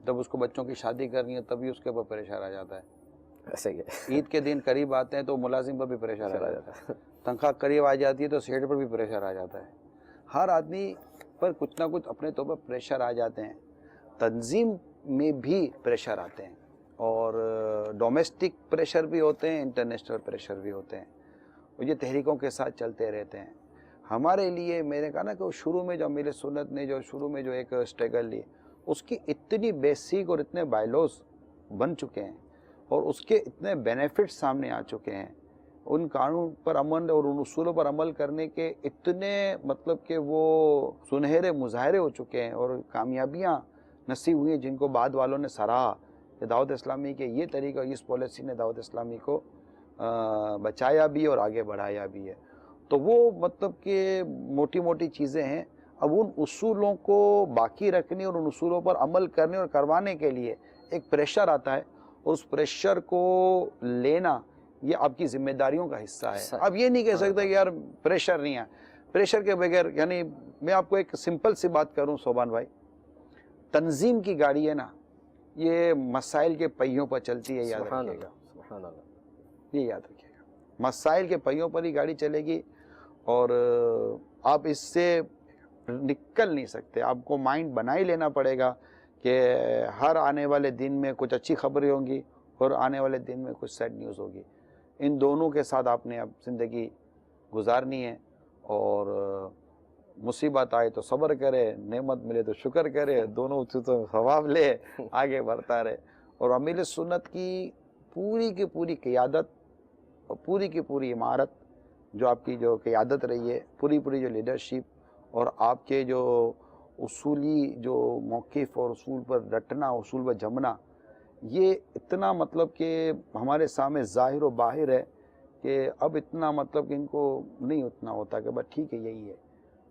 جب اس کو بچوں کی شادی کرنی ہے تبھی اس کے اوپر پریشر آ جاتا ہے، ایسے ہی ہے۔ عید کے دن قریب آتے ہیں تو ملازم پر بھی پریشر آ جاتا ہے، تنخواہ قریب آ جاتی ہے تو سیٹ پر بھی پریشر آ جاتا ہے۔ ہر آدمی پر کچھ نہ کچھ اپنے طور پر پریشر آ جاتے ہیں، تنظیم میں بھی پریشر آتے ہیں، اور ڈومیسٹک پریشر بھی ہوتے ہیں، انٹرنیشنل پریشر بھی ہوتے ہیں، اور یہ تحریکوں کے ساتھ چلتے رہتے ہیں۔ ہمارے لیے میں نے کہا نا کہ شروع میں جو امیر سنت نے شروع میں جو ایک اسٹرگل لی، اس کی اتنی بیسک اور اتنے بائلوز بن چکے ہیں، اور اس کے اتنے بینیفٹس سامنے آ چکے ہیں، ان قانون پر عمل اور ان اصولوں پر عمل کرنے کے اتنے مطلب کہ وہ سنہرے مظاہرے ہو چکے ہیں، اور کامیابیاں نصیب ہوئی ہیں جن کو بعد والوں نے سراہا کہ دعوت اسلامی کے یہ طریقہ، اس پالیسی نے دعوت اسلامی کو بچایا بھی اور آگے بڑھایا بھی ہے۔ تو وہ مطلب کہ موٹی موٹی چیزیں ہیں۔ اب ان اصولوں کو باقی رکھنے اور ان اصولوں پر عمل کرنے اور کروانے کے لیے ایک پریشر آتا ہے، اور اس پریشر کو لینا یہ آپ کی ذمہ داریوں کا حصہ ہے۔ اب یہ نہیں کہہ سکتے کہ یار پریشر نہیں ہے، پریشر کے بغیر، یعنی میں آپ کو ایک سمپل سی بات کروں صوبان بھائی، تنظیم کی گاڑی ہے نا، یہ مسائل کے پہیوں پر چلتی ہے، یاد رکھیے گا، سبحان اللہ، یہ یاد رکھیے گا، مسائل کے پہیوں پر ہی گاڑی چلے گی، اور آپ اس سے نکل نہیں سکتے۔ آپ کو مائنڈ بنا ہی لینا پڑے گا کہ ہر آنے والے دن میں کچھ اچھی خبریں ہوں گی، اور آنے والے دن میں کچھ سیڈ نیوز ہوگی۔ ان دونوں کے ساتھ آپ نے اب زندگی گزارنی ہے، اور مصیبت آئے تو صبر کرے، نعمت ملے تو شکر کرے، دونوں سے تو ثواب لے، آگے بڑھتا رہے۔ اور امیر سنت کی پوری قیادت اور پوری کی پوری عمارت، جو آپ کی جو قیادت رہی ہے، پوری جو لیڈرشپ، اور آپ کے جو اصولی جو موقف اور اصول پر ڈٹنا، اصول پر جمنا، یہ اتنا مطلب کہ ہمارے سامنے ظاہر و باہر ہے کہ اب اتنا مطلب کہ ان کو نہیں اتنا ہوتا کہ بس ٹھیک ہے یہی ہے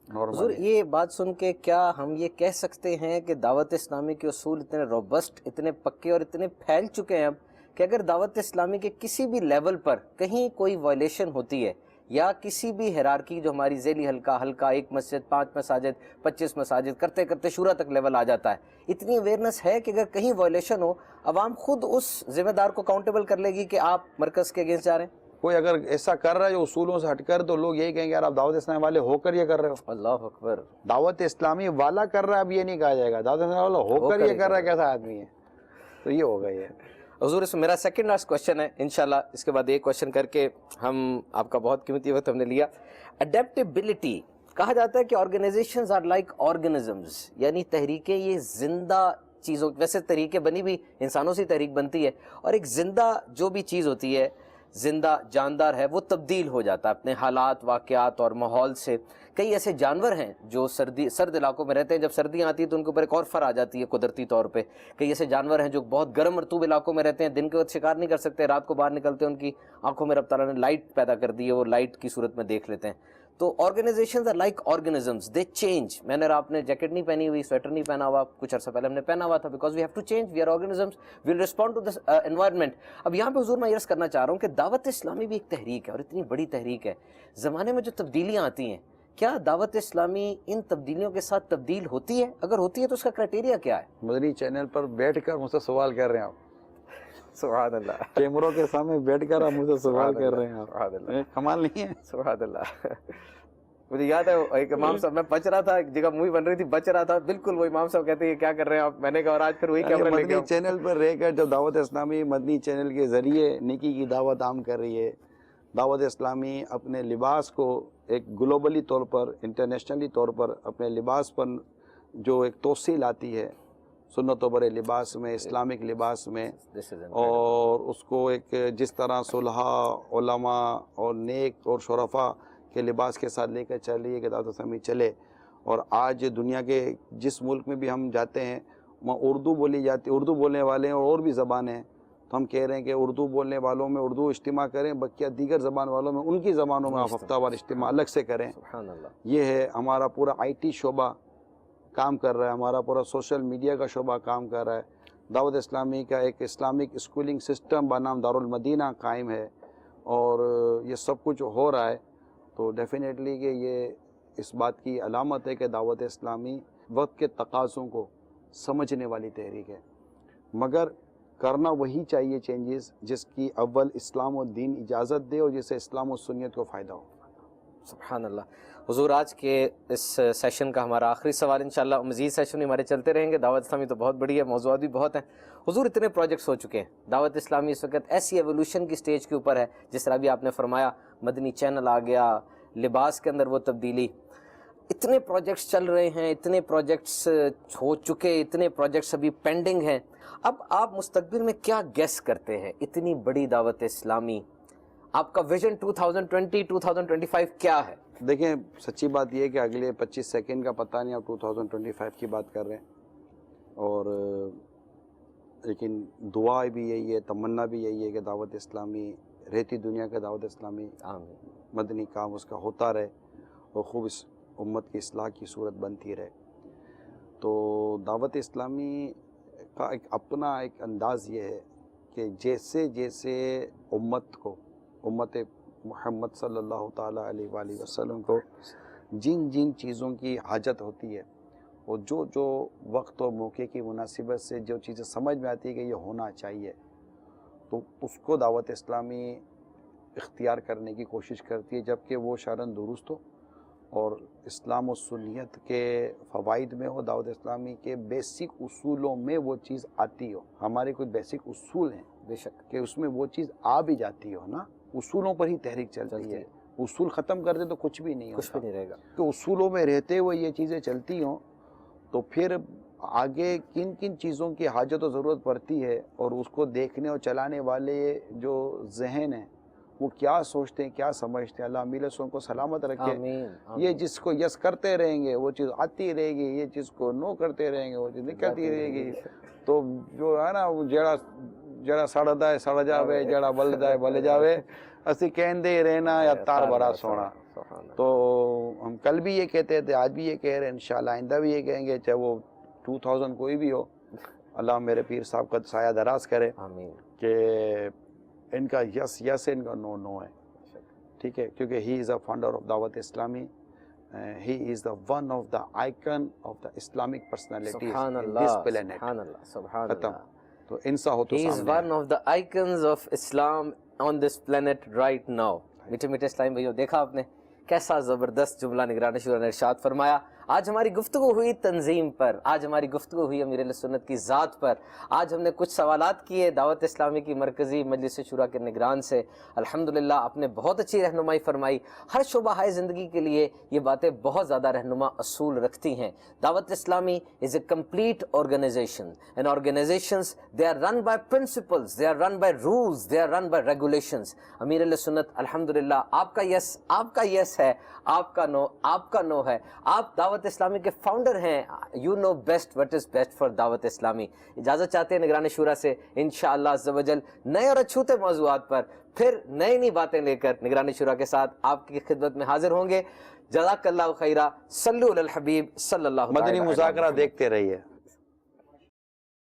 حضور۔ یہ بات سن کے کیا ہم یہ کہہ سکتے ہیں کہ دعوت اسلامی کے اصول اتنے روبسٹ، اتنے پکے اور اتنے پھیل چکے ہیں اب، کہ اگر دعوت اسلامی کے کسی بھی لیول پر کہیں کوئی وائلیشن ہوتی ہے، یا کسی بھی ہیرارکی جو ہماری ذیلی حلقہ ایک مسجد، 5 مساجد، 25 مساجد کرتے کرتے شورا تک لیول آ جاتا ہے، اتنی اویئرنس ہے کہ اگر کہیں وائلیشن ہو، عوام خود اس ذمہ دار کو اکاؤنٹیبل کر لے گی کہ آپ مرکز کے اگینسٹ جا رہے ہیں۔ کوئی اگر ایسا کر رہا ہے جو اصولوں سے ہٹ کر، تو لوگ یہی کہیں گے یار آپ دعوت اسلامی والے ہو کر یہ کر رہے ہو۔ اللہ اکبر۔ دعوت اسلامی والا کر رہا ہے، اب یہ نہیں کہا جائے گا دعوت اسلامی والا ہو کر یہ کر رہا ہے، کیسا آدمی ہے؟ تو یہ ہوگا یہ۔ حضور اس میں میرا سیکنڈ لاسٹ کوشچن ہے انشاءاللہ، اس کے بعد ایک کوشچن کر کے ہم آپ کا بہت قیمتی وقت ہم نے لیا۔ اڈیپٹیبلٹی، کہا جاتا ہے کہ آرگنائزیشنز آر لائک آرگنزمز، یعنی تحریکیں یہ زندہ چیزوں، ویسے تحریکیں بنی بھی انسانوں سے تحریک بنتی ہے، اور ایک زندہ جو بھی چیز ہوتی ہے، زندہ جاندار ہے، وہ تبدیل ہو جاتا ہے اپنے حالات، واقعات اور ماحول سے۔ کئی ایسے جانور ہیں جو سرد علاقوں میں رہتے ہیں، جب سردیاں آتی ہیں تو ان کے اوپر ایک اور فر آ جاتی ہے قدرتی طور پہ۔ کئی ایسے جانور ہیں جو بہت گرم مرطوب علاقوں میں رہتے ہیں، دن کے وقت شکار نہیں کر سکتے، رات کو باہر نکلتے ہیں، ان کی آنکھوں میں رب تعالیٰ نے لائٹ پیدا کر دی ہے، وہ لائٹ کی صورت میں دیکھ لیتے ہیں۔ تو organisations are like organisms, they change. میں نے آپ نے جیکٹ نہیں پہنی ہوئی، سویٹر نہیں پہنا ہوا، کچھ عرصہ پہلے ہم نے پہنا ہوا تھا، because we have to change, we are organisms, we will respond to this environment. اب یہاں پہ حضور میں عرض کرنا چاہ رہا ہوں کہ دعوت اسلامی بھی ایک تحریک ہے، اور اتنی بڑی تحریک ہے۔ زمانے میں جو تبدیلیاں آتی ہیں، کیا دعوت اسلامی ان تبدیلیوں کے ساتھ تبدیل ہوتی ہے؟ اگر ہوتی ہے تو اس کا کرائٹیریا کیا ہے؟ مدنی چینل پر بیٹھ کر مجھ سے سوال کر رہے ہیں آپ، سبحان اللہ، کیمروں کے سامنے بیٹھ کر آپ مجھ سے سوال کر رہے ہیں سبحان اللہ، آپ، کمال نہیں ہے؟ سبحان اللہ۔ مجھے یاد ہے ایک امام صاحب، میں بچ رہا تھا، ایک جگہ مووی بن رہی تھی، بچ رہا تھا، بالکل وہ امام صاحب کہتے ہیں کیا کر رہے ہیں آپ؟ میں نے کہا اور آج پھر وہی کیمرہ لے کے مدنی چینل پر رہ کر جب دعوت اسلامی مدنی چینل کے ذریعے نیکی کی دعوت عام کر رہی ہے، دعوت اسلامی اپنے لباس کو ایک گلوبلی طور پر، انٹرنیشنلی طور پر اپنے لباس پر جو ایک توسیع لاتی ہے سنتوں پر لباس میں، اسلامک لباس میں، اور اس کو ایک جس طرح صلحاء، علماء اور نیک اور شرفاء کے لباس کے ساتھ لے کر چل رہی ہے کہ دعوت اسلامی چلے. اور آج دنیا کے جس ملک میں بھی ہم جاتے ہیں وہاں اردو بولی جاتی، اردو بولنے والے ہیں اور بھی زبانیں ہیں، تو ہم کہہ رہے ہیں کہ اردو بولنے والوں میں اردو اجتماع کریں، بقیہ دیگر زبان والوں میں ان کی زبانوں میں آپ ہفتہ وار اجتماع الگ سے کریں. سبحان اللہ. یہ ہے ہمارا پورا IT شعبہ کام کر رہا ہے، ہمارا پورا سوشل میڈیا کا شعبہ کام کر رہا ہے. دعوت اسلامی کا ایک اسلامک اسکولنگ سسٹم بنام دارالمدینہ قائم ہے، اور یہ سب کچھ ہو رہا ہے. تو ڈیفینیٹلی کہ یہ اس بات کی علامت ہے کہ دعوت اسلامی وقت کے تقاضوں کو سمجھنے والی تحریک ہے، مگر کرنا وہی چاہیے چینجز جس کی اول اسلام و دین اجازت دے اور جس سے اسلام و سنت کو فائدہ ہو. سبحان اللہ. حضور آج کے اس سیشن کا ہمارا آخری سوال انشاءاللہ، مزید سیشن ہمارے چلتے رہیں گے. دعوت اسلامی تو بہت بڑی ہے، موضوعات بھی بہت ہیں. حضور اتنے پروجیکٹس ہو چکے ہیں، دعوت اسلامی اس وقت ایسی ایولیوشن کی سٹیج کے اوپر ہے، جس طرح بھی آپ نے فرمایا مدنی چینل آ گیا، لباس کے اندر وہ تبدیلی، اتنے پروجیکٹس چل رہے ہیں، اتنے پروجیکٹس ہو چکے، اتنے پروجیکٹس ابھی پینڈنگ ہیں. اب آپ مستقبل میں کیا گیس کرتے ہیں؟ اتنی بڑی دعوت اسلامی، آپ کا ویژن 2020 2025 کیا ہے؟ دیکھیں سچی بات یہ ہے کہ اگلے 25 سیکنڈ کا پتہ نہیں، آپ 2025 کی بات کر رہے ہیں، اور لیکن دعا بھی یہی ہے، تمنا بھی یہی ہے کہ دعوت اسلامی رہتی دنیا کا دعوت اسلامی آمین. مدنی کام اس کا ہوتا رہے اور خوب اس امت کی اصلاح کی صورت بنتی رہے. تو دعوت اسلامی کا ایک اپنا ایک انداز یہ ہے کہ جیسے جیسے امت محمد صلی اللہ تعالیٰ علیہ وآلہ وسلم کو جن جن چیزوں کی حاجت ہوتی ہے، اور جو جو وقت اور موقع کی مناسبت سے جو چیزیں سمجھ میں آتی ہے کہ یہ ہونا چاہیے، تو اس کو دعوت اسلامی اختیار کرنے کی کوشش کرتی ہے، جبکہ وہ شرعاً درست ہو اور اسلام و سنیت کے فوائد میں ہو، دعوت اسلامی کے بیسک اصولوں میں وہ چیز آتی ہو. ہمارے کچھ بیسک اصول ہیں بے شک کہ اس میں وہ چیز آ بھی جاتی ہو نا، اصولوں پر ہی تحریک چلتی ہے. اصول ختم کر دے تو کچھ بھی نہیں کچھ بھی نہیں رہے گا. کہ اصولوں میں رہتے ہوئے یہ چیزیں چلتی ہوں، تو پھر آگے کن کن چیزوں کی حاجت و ضرورت پڑتی ہے، اور اس کو دیکھنے اور چلانے والے جو ذہن ہیں وہ کیا سوچتے ہیں، کیا سمجھتے ہیں. اللہ امیل سو کو سلامت رکھے. آمین. یہ جس کو یس کرتے رہیں گے وہ چیز آتی رہے گی، یہ چیز کو نو کرتے رہیں گے وہ چیز نکلتی رہے گی. تو جو ہے نا وہ جڑا سڑدا ہے سڑ جاوے، جڑا بلدا ہے بل جاوے، اسی کہندے ہی رہنا یا تار بڑا سونا. تو ہم کل بھی یہ کہتے تھے، آج بھی یہ کہہ رہے ہیں، انشاءاللہ آئندہ بھی یہ کہیں گے، چاہے وہ 2000 کوئی بھی ہو. اللہ میرے پیر صاحب کا سایہ دراز کرے آمین. کہ ان کا یس یس ہے، ان کا نو نو ہے. ٹھیک ہے، کیونکہ ہی از اے founder of Dawat Islami, he is the one of the icon of the Islamic personalities in this planet. سبحان اللہ. سبحان ختم. اللہ. تو انسا ہو تو He is one of the icons of Islam on this planet right now. میٹھے میٹھے اسلام بھائیو، دیکھا آپ نے کیسا زبردست جملہ نگران شورا نے ارشاد فرمایا. آج ہماری گفتگو ہوئی تنظیم پر، آج ہماری گفتگو ہوئی امیر اہل سنت کی ذات پر. آج ہم نے کچھ سوالات کیے دعوت اسلامی کی مرکزی مجلس شورا کے نگران سے. الحمدللہ آپ نے بہت اچھی رہنمائی فرمائی. ہر شعبہ ہائے زندگی کے لیے یہ باتیں بہت زیادہ رہنما اصول رکھتی ہیں. Dawat Islami is a complete organisation, and organisations they are run by principles, they are run by rules, they are run by regulations. امیر اہل سنت الحمدللہ آپ کا یس ہے، آپ کا نو ہے. آپ دعوت اسلامی کے فاؤنڈر ہیں. You know best what is best for Dawat Islami. اجازت چاہتے ہیں نگران شورا سے، انشاءاللہ عز و جل نئے اور اچھوتے موضوعات پر پھر نئی باتیں لے کر نگران شورا کے ساتھ آپ کی خدمت میں حاضر ہوں گے. جزاک اللہ خیرہ. صلو علی الحبیب صلی اللہ علیہ وسلم. مدنی مذاکرہ دیکھتے رہیے.